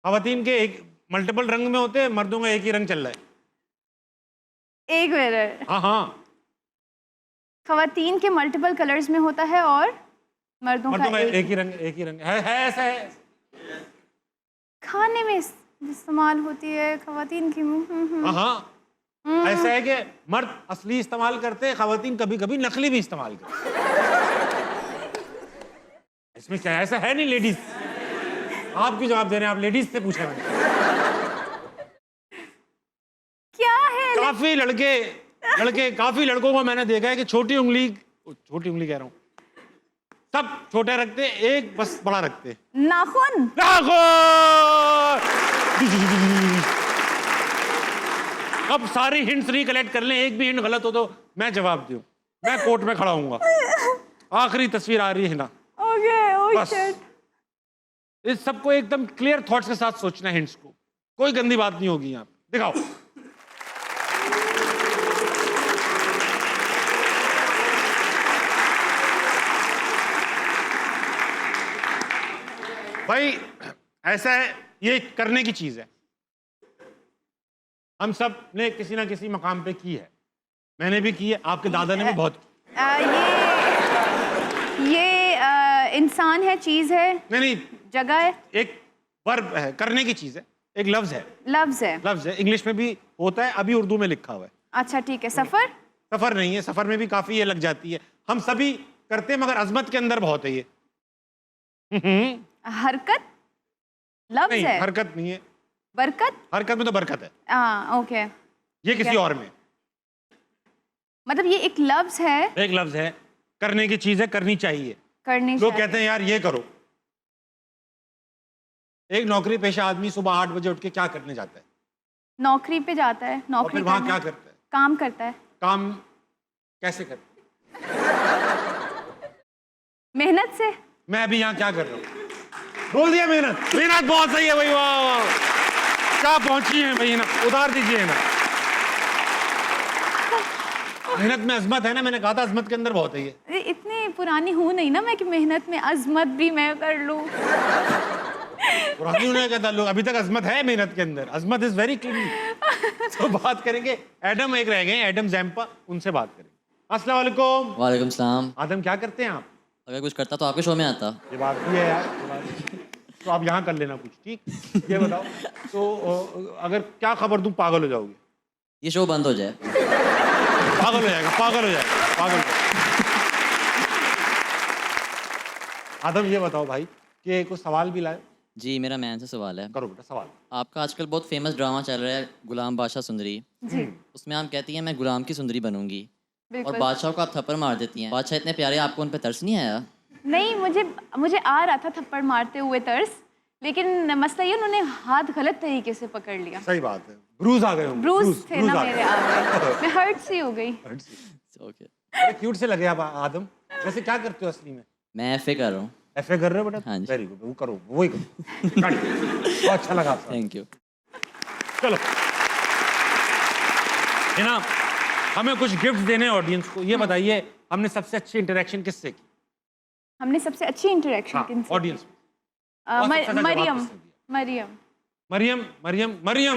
[SPEAKER 1] खवातीन के एक मल्टीपल रंग में होते हैं, मर्दों का एक ही रंग चल रहा है।
[SPEAKER 2] एक मिनट,
[SPEAKER 1] हाँ
[SPEAKER 2] खवातीन के मल्टीपल कलर्स में होता है और मर्दों
[SPEAKER 1] मर्दों
[SPEAKER 2] का
[SPEAKER 1] का एक ही रंग है ऐसा है।
[SPEAKER 2] खाने में इस्तेमाल होती है खवातीन की।
[SPEAKER 1] हाँ ऐसा है कि मर्द असली इस्तेमाल करते हैं, खवातीन कभी कभी नकली भी इस्तेमाल करते हैं। इसमें क्या ऐसा है नहीं लेडीज। आप क्यों जवाब दे रहे हैं? आप लेडीज से पूछे मैंने।
[SPEAKER 2] क्या है?
[SPEAKER 1] काफी लड़कों को मैंने देखा है कि छोटी उंगली कह रहा हूँ, सब छोटे रखते हैं, एक बस बड़ा रखते हैं।
[SPEAKER 2] नाखून।
[SPEAKER 1] अब सारी हिंट्स रिकलेक्ट कर लें, एक भी हिंट गलत हो तो मैं जवाब दूं, मैं कोर्ट में खड़ा हूंगा। आखिरी तस्वीर आ रही है ना, बस इस सबको एकदम क्लियर थॉट्स के साथ सोचना है। हिंट्स को कोई गंदी बात नहीं होगी यहाँ पे। दिखाओ। भाई ऐसा है, ये करने की चीज है। हम सब ने किसी ना किसी मकाम पे की है। मैंने भी की है, आपके दादा ने भी बहुत की।
[SPEAKER 2] ये इंसान है, चीज है?
[SPEAKER 1] नहीं
[SPEAKER 2] जगह है?
[SPEAKER 1] एक वर्ब है, करने की चीज है, एक लफ्ज है।
[SPEAKER 2] लफ्ज है।
[SPEAKER 1] इंग्लिश में भी होता है, अभी उर्दू में लिखा हुआ है।
[SPEAKER 2] अच्छा ठीक है। सफर
[SPEAKER 1] नहीं है, सफर में भी काफी ये लग जाती है। हम सभी करते हैं, मगर अजमत के अंदर बहुत है ये।
[SPEAKER 2] हरकत? लफ्ज
[SPEAKER 1] नहीं,
[SPEAKER 2] है?
[SPEAKER 1] हरकत नहीं है।
[SPEAKER 2] बरकत?
[SPEAKER 1] हरकत में तो बरकत है।
[SPEAKER 2] ओके।
[SPEAKER 1] ये किसी और में,
[SPEAKER 2] मतलब ये एक लफ्ज है,
[SPEAKER 1] एक लफ्ज है, करने की चीज है, करनी चाहिए। लोग कहते हैं यार ये करो। एक नौकरी पेशा आदमी सुबह 8 बजे उठ के क्या करने जाता है?
[SPEAKER 2] नौकरी पे जाता है।
[SPEAKER 1] और
[SPEAKER 2] नौकरी
[SPEAKER 1] फिर वहां क्या करता है?
[SPEAKER 2] काम करता है।
[SPEAKER 1] काम कैसे करता है?
[SPEAKER 2] मेहनत से।
[SPEAKER 1] मैं अभी यहाँ क्या कर रहा हूँ? बोल दिया मेहनत बहुत सही है भाई। वाह, क्या पहुंची है भाई ना, उतार दीजिए ना। मेहनत में अजमत है ना, मैंने कहा था अजमत के अंदर बहुत है ये।
[SPEAKER 2] इतनी पुरानी हूँ नहीं ना मैं कि मेहनत में अजमत भी मैं कर लूँ।
[SPEAKER 1] पुरानी होने का ताल्लुक, अभी तक अजमत है मेहनत के अंदर। अजमत इज वेरी क्लीन। तो बात करेंगे, एडम एक रह गए, एडम जैम्पा, उनसे बात करेंगे। अस्सलाम वालेकुम।
[SPEAKER 3] वालेकुम सलाम।
[SPEAKER 1] आदम क्या करते हैं आप?
[SPEAKER 3] अगर कुछ करता तो आपके शो में आता।
[SPEAKER 1] ये बात भी है यार। तो आप यहाँ कर लेना कुछ, ठीक? ये बताओ तो अगर क्या खबर दूं पागल हो जाओगे?
[SPEAKER 3] ये शो बंद हो जाए।
[SPEAKER 1] पागल हो जाएगा। आदम ये बताओ भाई कि कुछ सवाल भी लाए।
[SPEAKER 3] जी, मेरा मैन से सवाल है।
[SPEAKER 1] करो बेटा सवाल।
[SPEAKER 3] आपका आजकल बहुत फेमस ड्रामा चल रहा है, गुलाम बादशाह सुंदरी।
[SPEAKER 2] जी।
[SPEAKER 3] उसमें आप कहती हैं मैं गुलाम की सुंदरी बनूंगी,
[SPEAKER 2] बिल्कुल।
[SPEAKER 3] और बादशाह को आप थप्पड़ मार देती हैं। बादशाह इतने प्यारे, आपको उन पर तरस नहीं आया?
[SPEAKER 2] नहीं, मुझे आ रहा था थप्पड़ मारते हुए तरस, लेकिन मसला ये उन्होंने हाथ गलत तरीके से पकड़ लिया।
[SPEAKER 1] सही बात है, ब्रूज आ गए होंगे।
[SPEAKER 2] ब्रूज थे ना
[SPEAKER 1] आ
[SPEAKER 2] मेरे आ गए। मैं हर्ट सी हो गई।
[SPEAKER 3] ओके।
[SPEAKER 1] बड़े क्यूट से लगे आप आदम। वैसे क्या करते हो असली में?
[SPEAKER 3] मैं एफए कर रहा हूँ।
[SPEAKER 1] एफए कर रहे हो बेटा?
[SPEAKER 3] हाँ जी।
[SPEAKER 1] वेरी गुड, वो करो, वही करो। बहुत अच्छा लगा आपका।
[SPEAKER 3] Thank you.
[SPEAKER 1] चलो है ना, हमें कुछ गिफ्ट देने हैं ऑडियंस को। ये बताइए हमने सबसे अच्छी इंटरेक्शन किससे की?
[SPEAKER 2] हमने सबसे अच्छी इंटरेक्शन किनसे?
[SPEAKER 1] ऑडियंस में। मरियम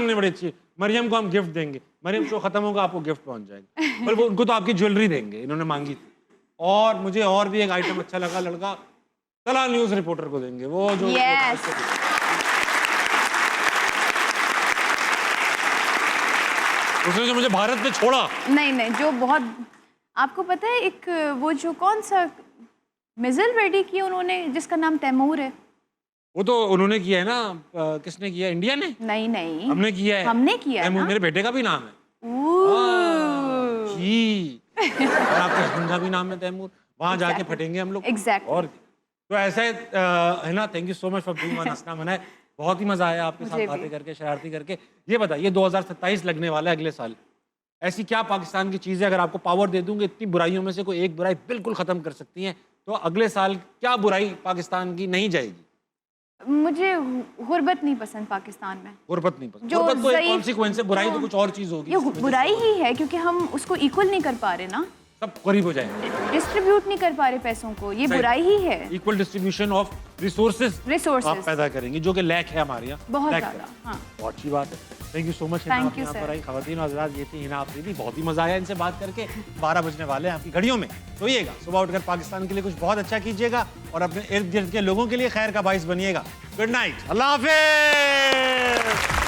[SPEAKER 1] ने बड़ी अच्छी। मरियम को हम गिफ्ट देंगे। मरियम शो खत्म होगा आपको गिफ्ट पहुंच जाएगा। पर वो उनको तो आपकी ज्वेलरी देंगे, इन्होंने मांगी थी। और मुझे और भी एक आइटम अच्छा लगा, लड़का कला न्यूज रिपोर्टर को देंगे, वो जो
[SPEAKER 2] yes.
[SPEAKER 1] उसने जो मुझे भारत में छोड़ा।
[SPEAKER 2] नहीं, जो बहुत, आपको पता है एक वो जो कौन सा मिजल रेडी किया उन्होंने, जिसका नाम तैमूर है?
[SPEAKER 1] वो तो उन्होंने किया है ना। किसने किया? इंडिया ने?
[SPEAKER 2] नहीं,
[SPEAKER 1] हमने किया है।
[SPEAKER 2] ना?
[SPEAKER 1] मेरे बेटे का भी नाम है जी। और आपके हस्बैंड का भी नाम है तैमूर। वहां जाके फटेंगे हम लोग।
[SPEAKER 2] Exactly.
[SPEAKER 1] और तो ऐसे है ना, thank you so much for being on हंसना मना है। बहुत ही मजा आया आपके साथ
[SPEAKER 2] मुझे
[SPEAKER 1] बातें
[SPEAKER 2] भी।
[SPEAKER 1] करके, शरारती करके। ये बताइए 2027 लगने वाला है अगले साल, ऐसी क्या पाकिस्तान की चीज़ें अगर आपको पावर दे दूंगे, इतनी बुराइयों में से कोई एक बुराई बिल्कुल ख़त्म कर सकती हैं, तो अगले साल क्या बुराई पाकिस्तान की नहीं जाएगी?
[SPEAKER 2] मुझे गुर्बत नहीं पसंद पाकिस्तान में।
[SPEAKER 1] गुर्बत नहीं पसंद।
[SPEAKER 2] जो
[SPEAKER 1] गुर्बत तो एक
[SPEAKER 2] ज़ईफ़-
[SPEAKER 1] कॉन्सिक्वेंस है, बुराई तो कुछ और चीज़ होगी।
[SPEAKER 2] ये
[SPEAKER 1] इसकी वजह से
[SPEAKER 2] बुराई ही है क्योंकि हम उसको इक्वल नहीं कर पा रहे ना,
[SPEAKER 1] सब करीब हो जाएंगे।
[SPEAKER 2] डिस्ट्रीब्यूट नहीं कर पा रहे पैसों को, ये
[SPEAKER 1] सही।
[SPEAKER 2] बुराई ही है।
[SPEAKER 1] Equal distribution of resources
[SPEAKER 2] Resources।
[SPEAKER 1] आप पैदा करेंगे, जो कि लैक है हमारे यहाँ।
[SPEAKER 2] बहुत
[SPEAKER 1] लैक
[SPEAKER 2] ज़्यादा,
[SPEAKER 1] है।
[SPEAKER 2] हाँ।
[SPEAKER 1] बहुत अच्छी बात है। Thank you so much
[SPEAKER 2] Thank
[SPEAKER 1] आप
[SPEAKER 2] you,
[SPEAKER 1] यहाँ
[SPEAKER 2] sir।
[SPEAKER 1] पर आई। ख़वातीन और हज़रात, ये थी हिना आफरीदी। बहुत ही मजा आया इनसे बात करके। 12 बजने वाले हैं आपकी घड़ियों में। सोइएगा, सुबह उठकर पाकिस्तान के लिए कुछ बहुत अच्छा कीजिएगा और अपने इर्द गिर्द के लोगों के लिए खैर का बाइस बनिएगा। गुड नाइट, अल्लाह हाफिज़।